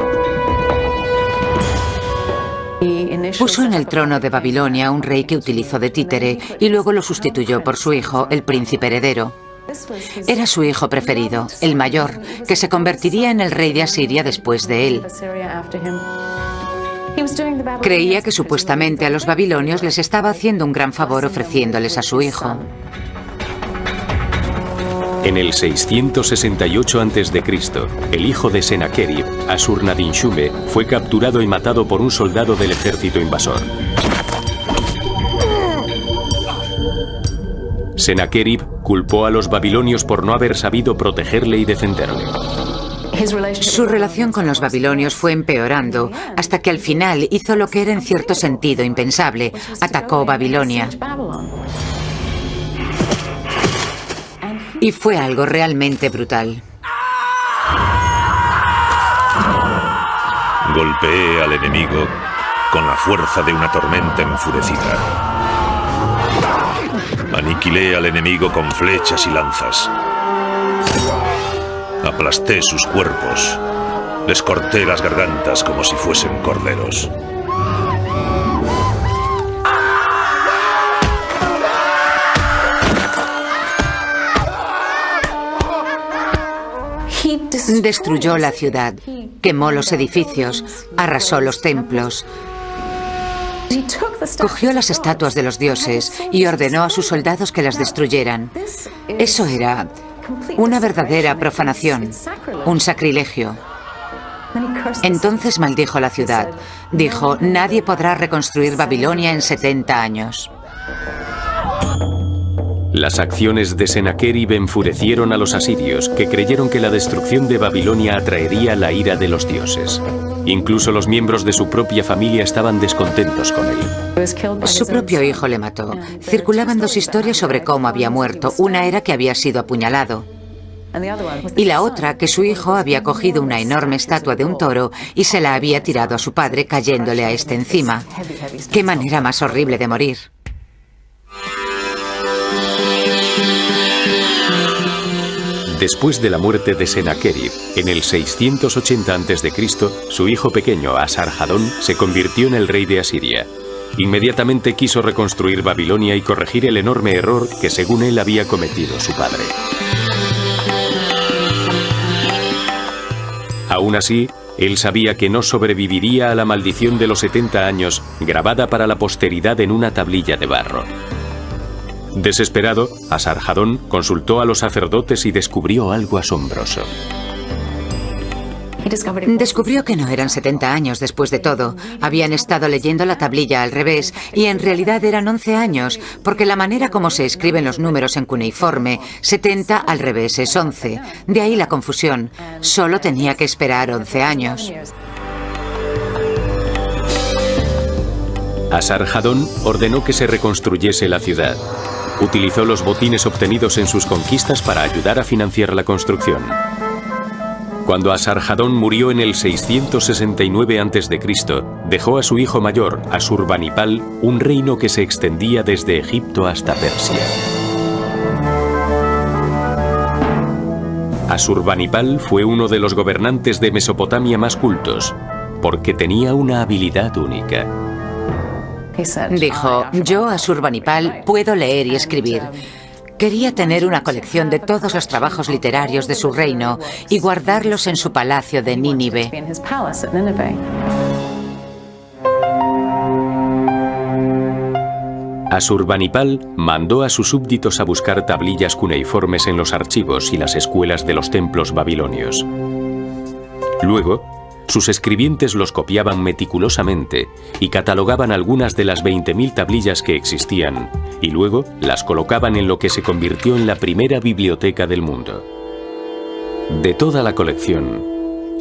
Puso en el trono de Babilonia un rey que utilizó de títere y luego lo sustituyó por su hijo, el príncipe heredero. Era su hijo preferido, el mayor, que se convertiría en el rey de Asiria después de él. Creía que supuestamente a los babilonios les estaba haciendo un gran favor ofreciéndoles a su hijo. En el 668 a.C., el hijo de Sennacherib, Ashur-nadin-shum, fue capturado y matado por un soldado del ejército invasor. Sennacherib culpó a los babilonios por no haber sabido protegerle y defenderle. Su relación con los babilonios fue empeorando hasta que al final hizo lo que era en cierto sentido impensable: atacó Babilonia. Y fue algo realmente brutal. Golpeé al enemigo con la fuerza de una tormenta enfurecida. Aniquilé al enemigo con flechas y lanzas. Aplasté sus cuerpos. Les corté las gargantas como si fuesen corderos. Destruyó la ciudad, quemó los edificios, arrasó los templos, cogió las estatuas de los dioses y ordenó a sus soldados que las destruyeran. Eso era una verdadera profanación, un sacrilegio. Entonces maldijo la ciudad. Dijo: nadie podrá reconstruir Babilonia en 70 años. Las acciones de Sennacherib enfurecieron a los asirios, que creyeron que la destrucción de Babilonia atraería la ira de los dioses. Incluso los miembros de su propia familia estaban descontentos con él. Su propio hijo le mató. Circulaban dos historias sobre cómo había muerto. Una era que había sido apuñalado, y la otra que su hijo había cogido una enorme estatua de un toro y se la había tirado a su padre, cayéndole a este encima. ¡Qué manera más horrible de morir! Después de la muerte de Sennacherib, en el 680 a.C., su hijo pequeño, Asarhadón, se convirtió en el rey de Asiria. Inmediatamente quiso reconstruir Babilonia y corregir el enorme error que, según él, había cometido su padre. Aún así, él sabía que no sobreviviría a la maldición de los 70 años, grabada para la posteridad en una tablilla de barro. Desesperado, Asarhadón consultó a los sacerdotes y descubrió algo asombroso. Descubrió que no eran 70 años después de todo. Habían estado leyendo la tablilla al revés y en realidad eran 11 años, porque la manera como se escriben los números en cuneiforme, 70 al revés es 11. De ahí la confusión. Solo tenía que esperar 11 años. Asarhadón ordenó que se reconstruyese la ciudad. Utilizó los botines obtenidos en sus conquistas para ayudar a financiar la construcción. Cuando Asarhadón murió en el 669 a.C., dejó a su hijo mayor, Asurbanipal, un reino que se extendía desde Egipto hasta Persia. Asurbanipal fue uno de los gobernantes de Mesopotamia más cultos, porque tenía una habilidad única. Dijo, yo, Asurbanipal, puedo leer y escribir. Quería tener una colección de todos los trabajos literarios de su reino y guardarlos en su palacio de Nínive. Asurbanipal mandó a sus súbditos a buscar tablillas cuneiformes en los archivos y las escuelas de los templos babilonios. Luego, sus escribientes los copiaban meticulosamente y catalogaban algunas de las 20.000 tablillas que existían, y luego las colocaban en lo que se convirtió en la primera biblioteca del mundo. De toda la colección,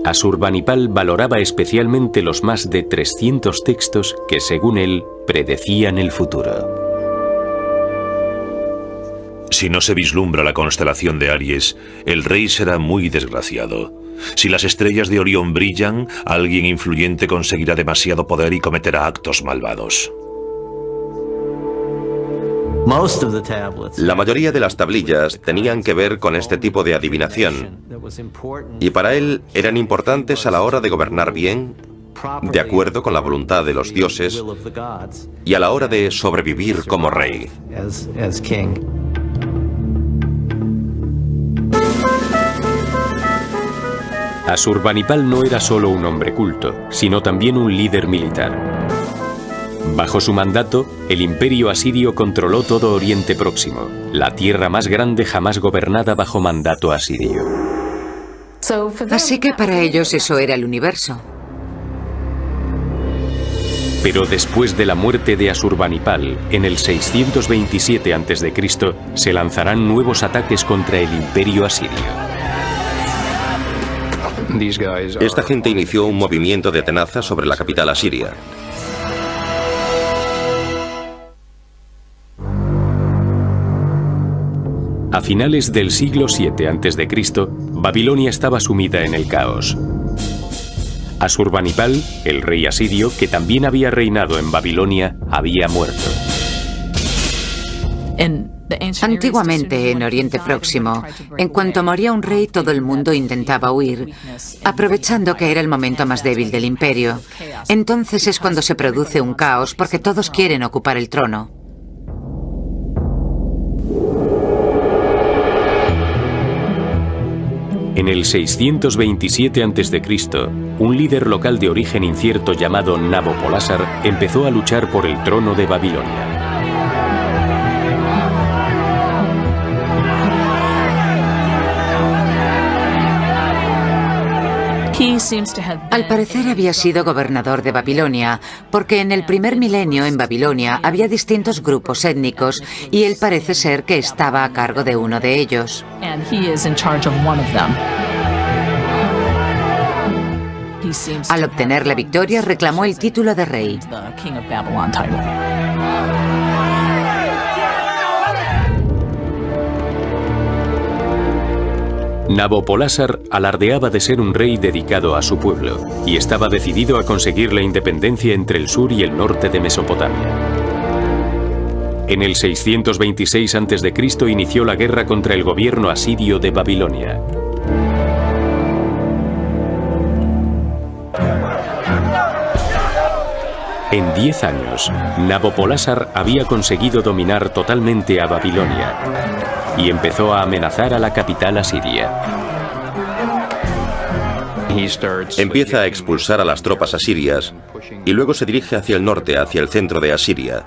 Asurbanipal valoraba especialmente los más de 300 textos que, según él, predecían el futuro. Si no se vislumbra la constelación de Aries, el rey será muy desgraciado. Si las estrellas de Orión brillan, alguien influyente conseguirá demasiado poder y cometerá actos malvados. La mayoría de las tablillas tenían que ver con este tipo de adivinación, y para él eran importantes a la hora de gobernar bien, de acuerdo con la voluntad de los dioses, y a la hora de sobrevivir como rey. Asurbanipal no era solo un hombre culto, sino también un líder militar. Bajo su mandato, el imperio asirio controló todo Oriente Próximo, la tierra más grande jamás gobernada bajo mandato asirio. Así que para ellos eso era el universo. Pero después de la muerte de Asurbanipal, en el 627 a.C., se lanzarán nuevos ataques contra el imperio asirio. Esta gente inició un movimiento de tenaza sobre la capital asiria. A finales del siglo VII a.C., Babilonia estaba sumida en el caos. Asurbanipal, el rey asirio, que también había reinado en Babilonia, había muerto. Antiguamente, en Oriente Próximo, en cuanto moría un rey, todo el mundo intentaba huir, aprovechando que era el momento más débil del imperio. Entonces es cuando se produce un caos porque todos quieren ocupar el trono. En el 627 a.C., un líder local de origen incierto llamado Nabopolásar empezó a luchar por el trono de Babilonia. Al parecer había sido gobernador de Babilonia, porque en el primer milenio en Babilonia había distintos grupos étnicos y él parece ser que estaba a cargo de uno de ellos. Al obtener la victoria, reclamó el título de rey. Nabopolásar alardeaba de ser un rey dedicado a su pueblo y estaba decidido a conseguir la independencia entre el sur y el norte de Mesopotamia. En el 626 a.C. inició la guerra contra el gobierno asirio de Babilonia. En 10 años, Nabopolásar había conseguido dominar totalmente a Babilonia y empezó a amenazar a la capital asiria. Empieza a expulsar a las tropas asirias y luego se dirige hacia el norte, hacia el centro de Asiria.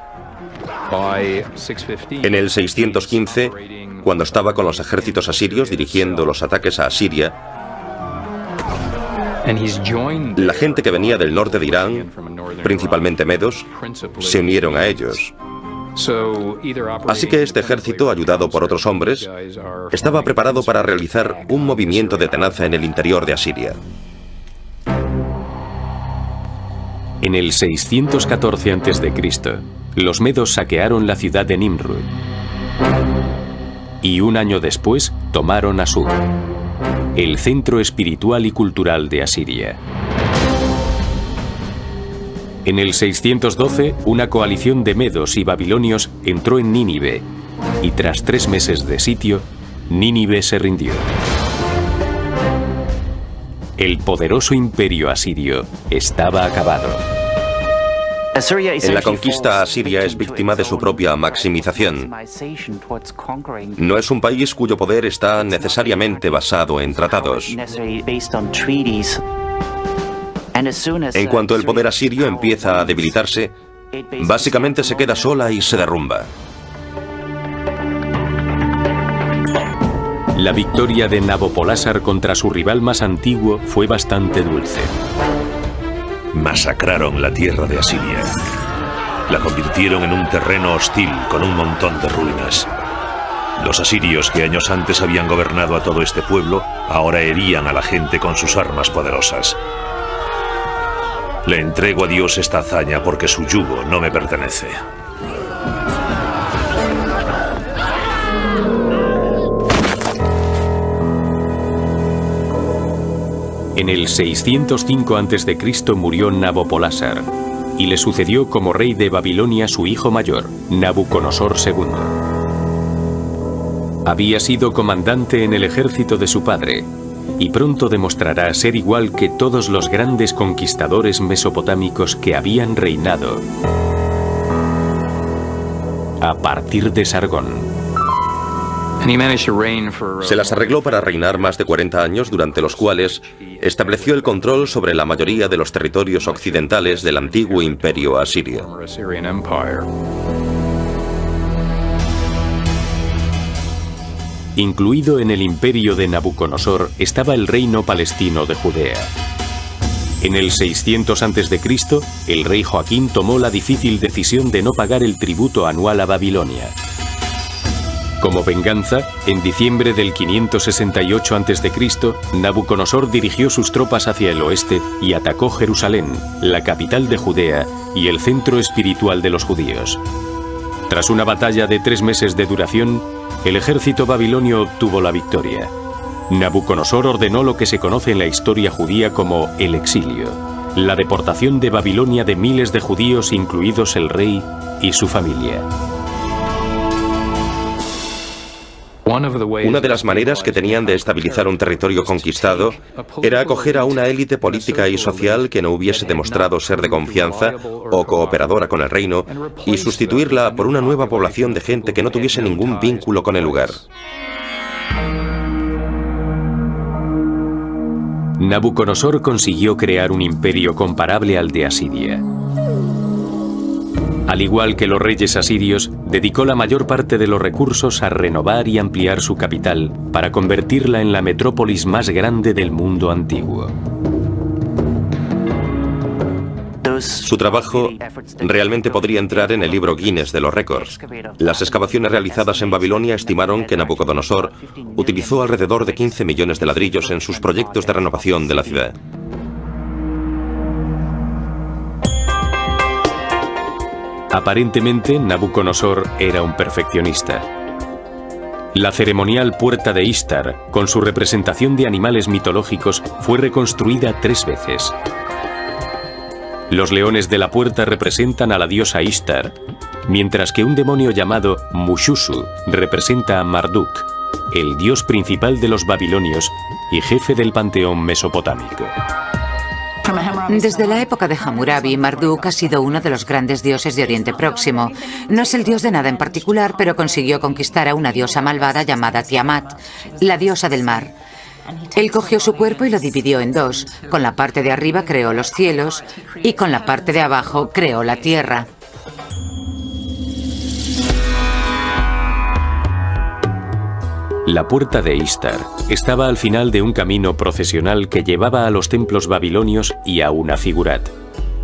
En el 615, cuando estaba con los ejércitos asirios dirigiendo los ataques a Asiria, la gente que venía del norte de Irán, principalmente medos, se unieron a ellos. Así que este ejército, ayudado por otros hombres, estaba preparado para realizar un movimiento de tenaza en el interior de Asiria. En el 614 a.C., los medos saquearon la ciudad de Nimrud y un año después tomaron Asur. el centro espiritual y cultural de Asiria. En el 612, una coalición de medos y babilonios entró en Nínive, y tras 3 meses de sitio, Nínive se rindió. El poderoso imperio asirio estaba acabado. En la conquista, Asiria es víctima de su propia maximización. No es un país cuyo poder está necesariamente basado en tratados. En cuanto el poder asirio empieza a debilitarse, básicamente se queda sola y se derrumba. La victoria de Nabopolásar contra su rival más antiguo fue bastante dulce. Masacraron la tierra de Asiria. La convirtieron en un terreno hostil con un montón de ruinas. Los asirios, que años antes habían gobernado a todo este pueblo, ahora herían a la gente con sus armas poderosas. Le entrego a Dios esta hazaña porque su yugo no me pertenece. En el 605 a.C. murió Nabopolásar y le sucedió como rey de Babilonia su hijo mayor, Nabucodonosor II. Había sido comandante en el ejército de su padre y pronto demostrará ser igual que todos los grandes conquistadores mesopotámicos que habían reinado a partir de Sargón. Se las arregló para reinar más de 40 años, durante los cuales estableció el control sobre la mayoría de los territorios occidentales del antiguo imperio asirio. Incluido en el imperio de Nabucodonosor estaba el reino palestino de Judea. En el 600 a.C., el rey Joaquín tomó la difícil decisión de no pagar el tributo anual a Babilonia. Como venganza, en diciembre del 568 a.C., Nabucodonosor dirigió sus tropas hacia el oeste y atacó Jerusalén, la capital de Judea y el centro espiritual de los judíos. Tras una batalla de 3 meses de duración, el ejército babilonio obtuvo la victoria. Nabucodonosor ordenó lo que se conoce en la historia judía como el exilio, la deportación de Babilonia de miles de judíos, incluidos el rey y su familia. Una de las maneras que tenían de estabilizar un territorio conquistado era acoger a una élite política y social que no hubiese demostrado ser de confianza o cooperadora con el reino y sustituirla por una nueva población de gente que no tuviese ningún vínculo con el lugar. Nabucodonosor consiguió crear un imperio comparable al de Asiria. Al igual que los reyes asirios, dedicó la mayor parte de los recursos a renovar y ampliar su capital para convertirla en la metrópolis más grande del mundo antiguo. Su trabajo realmente podría entrar en el libro Guinness de los récords. Las excavaciones realizadas en Babilonia estimaron que Nabucodonosor utilizó alrededor de 15 millones de ladrillos en sus proyectos de renovación de la ciudad. Aparentemente, Nabucodonosor era un perfeccionista. La ceremonial Puerta de Ishtar, con su representación de animales mitológicos, fue reconstruida 3 veces. Los leones de la puerta representan a la diosa Ishtar, mientras que un demonio llamado Mushushu representa a Marduk, el dios principal de los babilonios y jefe del panteón mesopotámico. Desde la época de Hammurabi, Marduk ha sido uno de los grandes dioses de Oriente Próximo. No es el dios de nada en particular, pero consiguió conquistar a una diosa malvada llamada Tiamat, la diosa del mar. Él cogió su cuerpo y lo dividió en 2. Con la parte de arriba creó los cielos y con la parte de abajo creó la tierra. La puerta de Ishtar estaba al final de un camino procesional que llevaba a los templos babilonios y a una zigurat.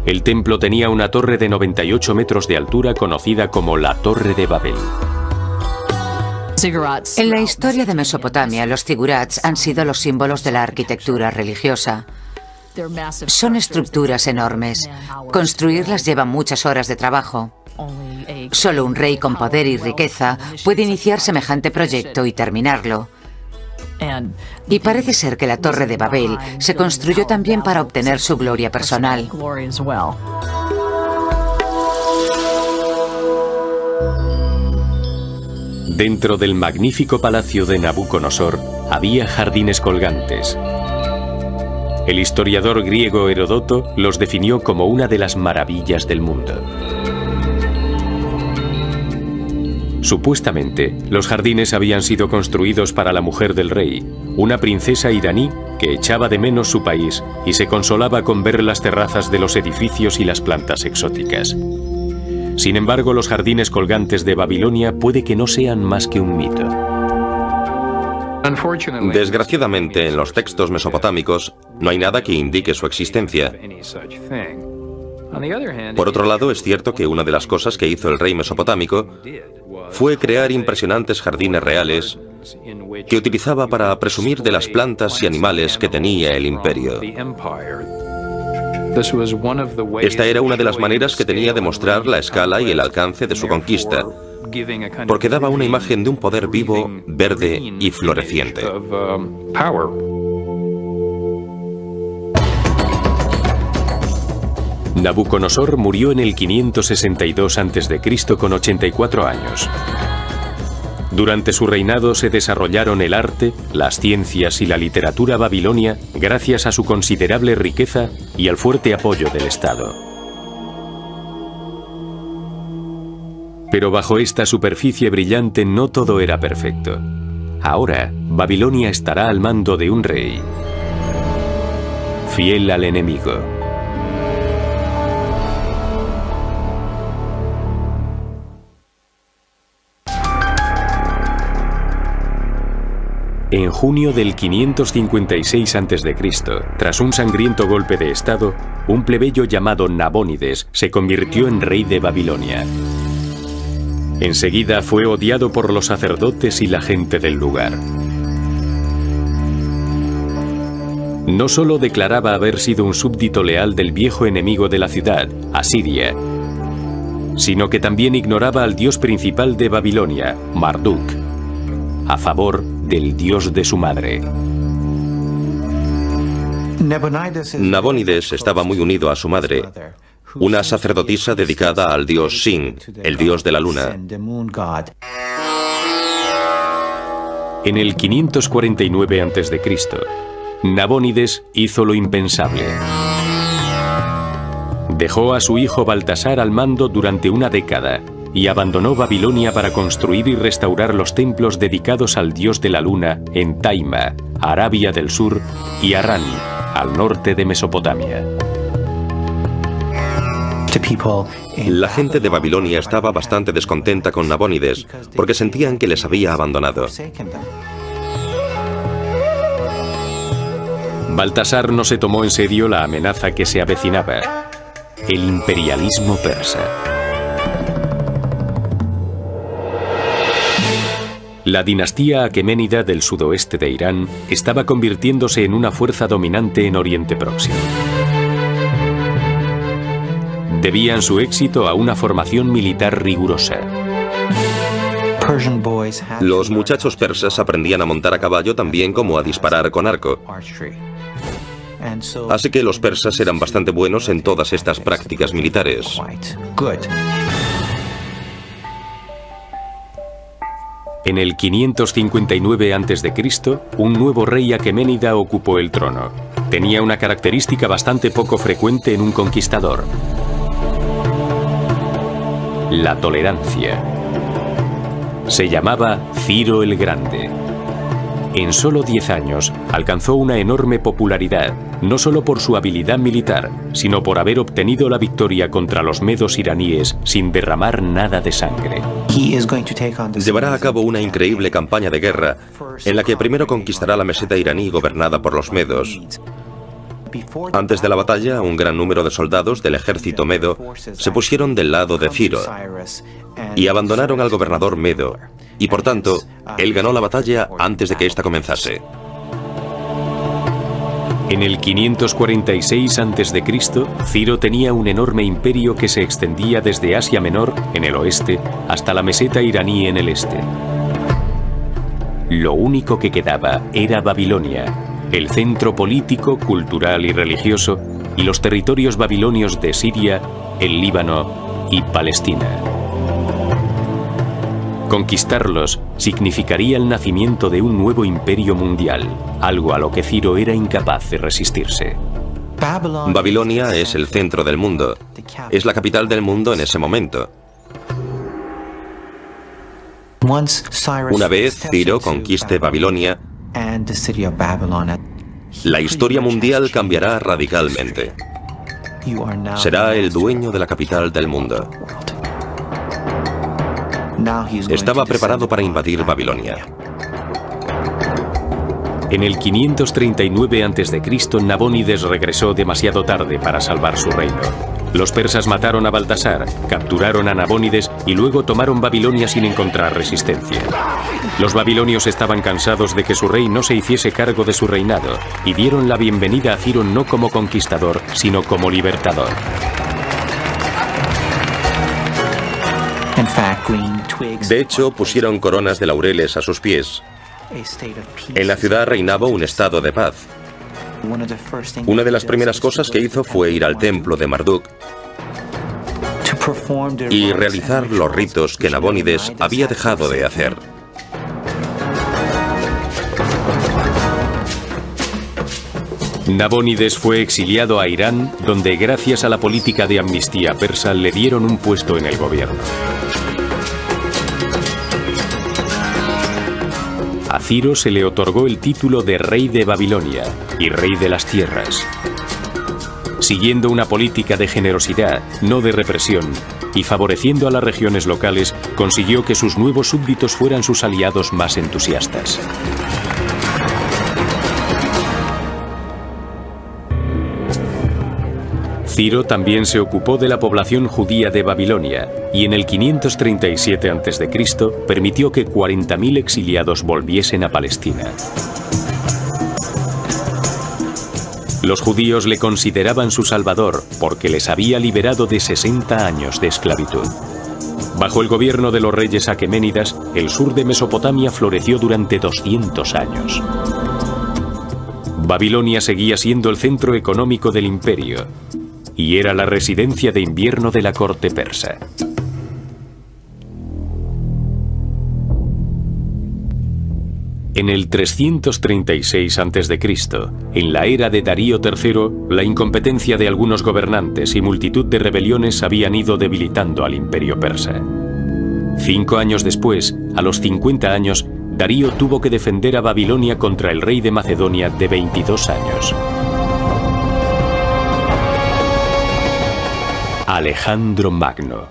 El templo tenía una torre de 98 metros de altura conocida como la Torre de Babel. En la historia de Mesopotamia, los zigurats han sido los símbolos de la arquitectura religiosa. Son estructuras enormes. Construirlas lleva muchas horas de trabajo. Solo un rey con poder y riqueza puede iniciar semejante proyecto y terminarlo. Y parece ser que la Torre de Babel se construyó también para obtener su gloria personal. Dentro del magnífico palacio de Nabucodonosor había jardines colgantes. El historiador griego Heródoto los definió como una de las maravillas del mundo. Supuestamente, los jardines habían sido construidos para la mujer del rey, una princesa iraní que echaba de menos su país y se consolaba con ver las terrazas de los edificios y las plantas exóticas. Sin embargo, los jardines colgantes de Babilonia puede que no sean más que un mito. Desgraciadamente, en los textos mesopotámicos no hay nada que indique su existencia. Por otro lado, es cierto que una de las cosas que hizo el rey mesopotámico fue crear impresionantes jardines reales que utilizaba para presumir de las plantas y animales que tenía el imperio. Esta era una de las maneras que tenía de mostrar la escala y el alcance de su conquista, porque daba una imagen de un poder vivo, verde y floreciente. Nabucodonosor murió en el 562 a.C. con 84 años. Durante su reinado se desarrollaron el arte, las ciencias y la literatura babilonia gracias a su considerable riqueza y al fuerte apoyo del Estado. Pero bajo esta superficie brillante no todo era perfecto. Ahora, Babilonia estará al mando de un rey, fiel al enemigo. En junio del 556 a.C., tras un sangriento golpe de estado, un plebeyo llamado Nabónides se convirtió en rey de Babilonia. Enseguida fue odiado por los sacerdotes y la gente del lugar. No solo declaraba haber sido un súbdito leal del viejo enemigo de la ciudad, Asiria, sino que también ignoraba al dios principal de Babilonia, Marduk, a favor del dios de su madre. Nabónides estaba muy unido a su madre, una sacerdotisa dedicada al dios Sin, el dios de la luna. En el 549 a.C., Nabónides hizo lo impensable. Dejó a su hijo Baltasar al mando durante una década y abandonó Babilonia para construir y restaurar los templos dedicados al dios de la luna en Taima, Arabia del Sur, y Harán, al norte de Mesopotamia. La gente de Babilonia estaba bastante descontenta con Nabónides porque sentían que les había abandonado. Baltasar no se tomó en serio la amenaza que se avecinaba: el imperialismo persa. La dinastía aqueménida del sudoeste de Irán estaba convirtiéndose en una fuerza dominante en Oriente Próximo. Debían su éxito a una formación militar rigurosa. Los muchachos persas aprendían a montar a caballo también como a disparar con arco. Así que los persas eran bastante buenos en todas estas prácticas militares. En el 559 a.C., un nuevo rey aqueménida ocupó el trono. Tenía una característica bastante poco frecuente en un conquistador: la tolerancia. Se llamaba Ciro el Grande. En solo 10 años alcanzó una enorme popularidad, no solo por su habilidad militar, sino por haber obtenido la victoria contra los medos iraníes sin derramar nada de sangre. Llevará a cabo una increíble campaña de guerra en la que primero conquistará la meseta iraní gobernada por los medos. Antes de la batalla, un gran número de soldados del ejército medo se pusieron del lado de Ciro y abandonaron al gobernador medo, y por tanto, él ganó la batalla antes de que ésta comenzase. En el 546 a.C., Ciro tenía un enorme imperio que se extendía desde Asia Menor, en el oeste, hasta la meseta iraní en el este. Lo único que quedaba era Babilonia, el centro político, cultural y religioso, y los territorios babilonios de Siria, el Líbano y Palestina. Conquistarlos significaría el nacimiento de un nuevo imperio mundial, algo a lo que Ciro era incapaz de resistirse. Babilonia es el centro del mundo. Es la capital del mundo en ese momento. Una vez Ciro conquiste Babilonia, la historia mundial cambiará radicalmente. Será el dueño de la capital del mundo. Estaba preparado para invadir Babilonia. En el 539 a.C., Nabónides regresó demasiado tarde para salvar su reino. Los persas mataron a Baltasar, capturaron a Nabónides y luego tomaron Babilonia sin encontrar resistencia. Los babilonios estaban cansados de que su rey no se hiciese cargo de su reinado y dieron la bienvenida a Ciro no como conquistador, sino como libertador. De hecho, pusieron coronas de laureles a sus pies. En la ciudad reinaba un estado de paz. Una de las primeras cosas que hizo fue ir al templo de Marduk y realizar los ritos que Nabónides había dejado de hacer. Nabónides fue exiliado a Irán, donde gracias a la política de amnistía persa le dieron un puesto en el gobierno. A Ciro se le otorgó el título de rey de Babilonia y rey de las tierras. Siguiendo una política de generosidad, no de represión, y favoreciendo a las regiones locales, consiguió que sus nuevos súbditos fueran sus aliados más entusiastas. Ciro también se ocupó de la población judía de Babilonia y en el 537 a.C. permitió que 40.000 exiliados volviesen a Palestina. Los judíos le consideraban su salvador porque les había liberado de 60 años de esclavitud. Bajo el gobierno de los reyes aqueménidas, el sur de Mesopotamia floreció durante 200 años. Babilonia seguía siendo el centro económico del imperio y era la residencia de invierno de la corte persa. En el 336 a.C., en la era de Darío III, la incompetencia de algunos gobernantes y multitud de rebeliones habían ido debilitando al imperio persa. 5 años después, a los 50 años, Darío tuvo que defender a Babilonia contra el rey de Macedonia de 22 años. Alejandro Magno.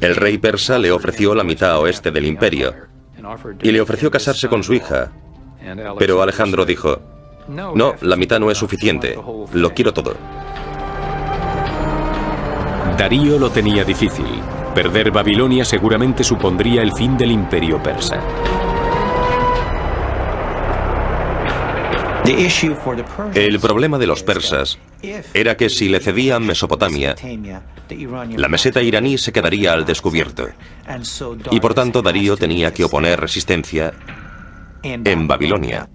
El rey persa le ofreció la mitad oeste del imperio y le ofreció casarse con su hija. Pero Alejandro dijo: no, la mitad no es suficiente, lo quiero todo. Darío lo tenía difícil. Perder Babilonia seguramente supondría el fin del imperio persa. El problema de los persas era que si le cedían Mesopotamia, la meseta iraní se quedaría al descubierto. Y por tanto Darío tenía que oponer resistencia en Babilonia.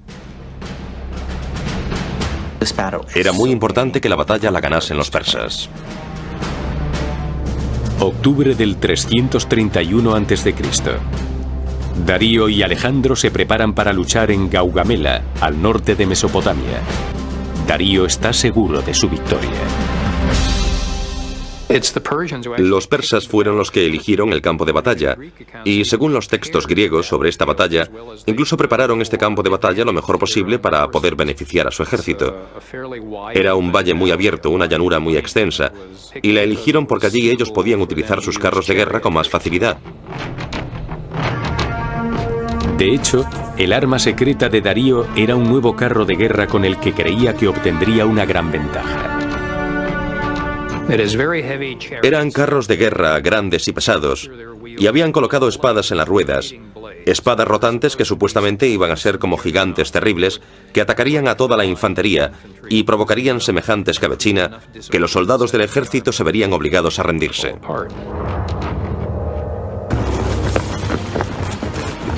Era muy importante que la batalla la ganasen los persas. Octubre del 331 a.C. Darío y Alejandro se preparan para luchar en Gaugamela, al norte de Mesopotamia. Darío está seguro de su victoria. Los persas fueron los que eligieron el campo de batalla, y según los textos griegos sobre esta batalla, incluso prepararon este campo de batalla lo mejor posible para poder beneficiar a su ejército. Era un valle muy abierto, una llanura muy extensa, y la eligieron porque allí ellos podían utilizar sus carros de guerra con más facilidad. De hecho, el arma secreta de Darío era un nuevo carro de guerra con el que creía que obtendría una gran ventaja. Eran carros de guerra grandes y pesados, y habían colocado espadas en las ruedas, espadas rotantes que supuestamente iban a ser como gigantes terribles que atacarían a toda la infantería y provocarían semejante escabechina que los soldados del ejército se verían obligados a rendirse.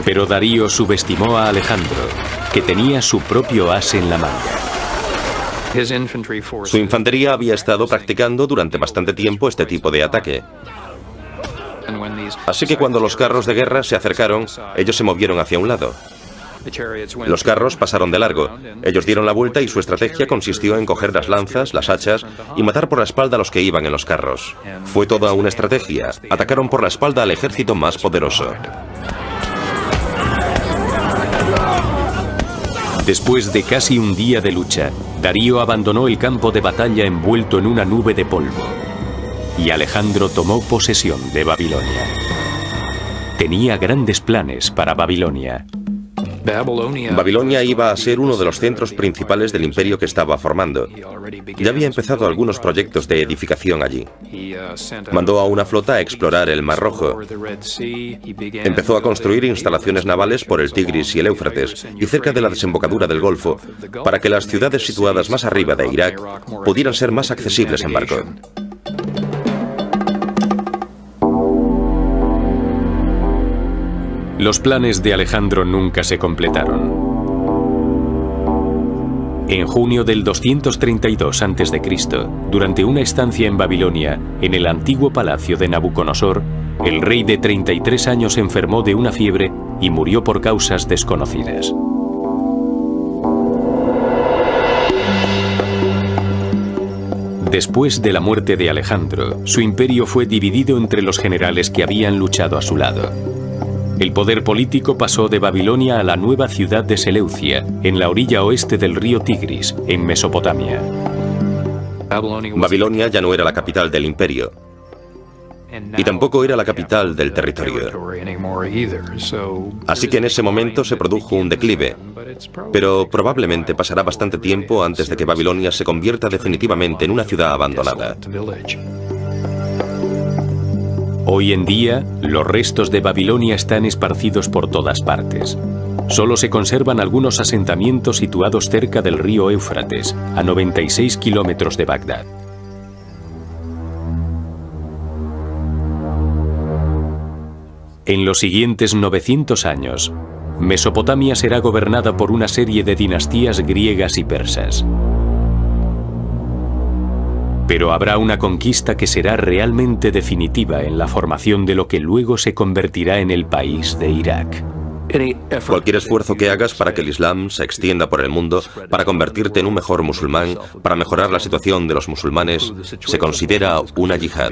Pero Darío subestimó a Alejandro, que tenía su propio as en la manga. Su infantería había estado practicando durante bastante tiempo este tipo de ataque. Así que cuando los carros de guerra se acercaron, ellos se movieron hacia un lado. Los carros pasaron de largo. Ellos dieron la vuelta y su estrategia consistió en coger las lanzas, las hachas y matar por la espalda a los que iban en los carros. Fue toda una estrategia. Atacaron por la espalda al ejército más poderoso. Después de casi un día de lucha, Darío abandonó el campo de batalla envuelto en una nube de polvo. Y Alejandro tomó posesión de Babilonia. Tenía grandes planes para Babilonia. Babilonia iba a ser uno de los centros principales del imperio que estaba formando. Ya había empezado algunos proyectos de edificación allí. Mandó a una flota a explorar el Mar Rojo. Empezó a construir instalaciones navales por el Tigris y el Éufrates y cerca de la desembocadura del Golfo para que las ciudades situadas más arriba de Irak pudieran ser más accesibles en barco. Los planes de Alejandro nunca se completaron. En junio del 232 a.C., durante una estancia en Babilonia, en el antiguo palacio de Nabucodonosor, el rey de 33 años enfermó de una fiebre y murió por causas desconocidas. Después de la muerte de Alejandro, su imperio fue dividido entre los generales que habían luchado a su lado. El poder político pasó de Babilonia a la nueva ciudad de Seleucia, en la orilla oeste del río Tigris, en Mesopotamia. Babilonia ya no era la capital del imperio, y tampoco era la capital del territorio. Así que en ese momento se produjo un declive, pero probablemente pasará bastante tiempo antes de que Babilonia se convierta definitivamente en una ciudad abandonada. Hoy en día, los restos de Babilonia están esparcidos por todas partes. Solo se conservan algunos asentamientos situados cerca del río Éufrates, a 96 kilómetros de Bagdad. En los siguientes 900 años, Mesopotamia será gobernada por una serie de dinastías griegas y persas. Pero habrá una conquista que será realmente definitiva en la formación de lo que luego se convertirá en el país de Irak. Cualquier esfuerzo que hagas para que el Islam se extienda por el mundo, para convertirte en un mejor musulmán, para mejorar la situación de los musulmanes, se considera una yihad.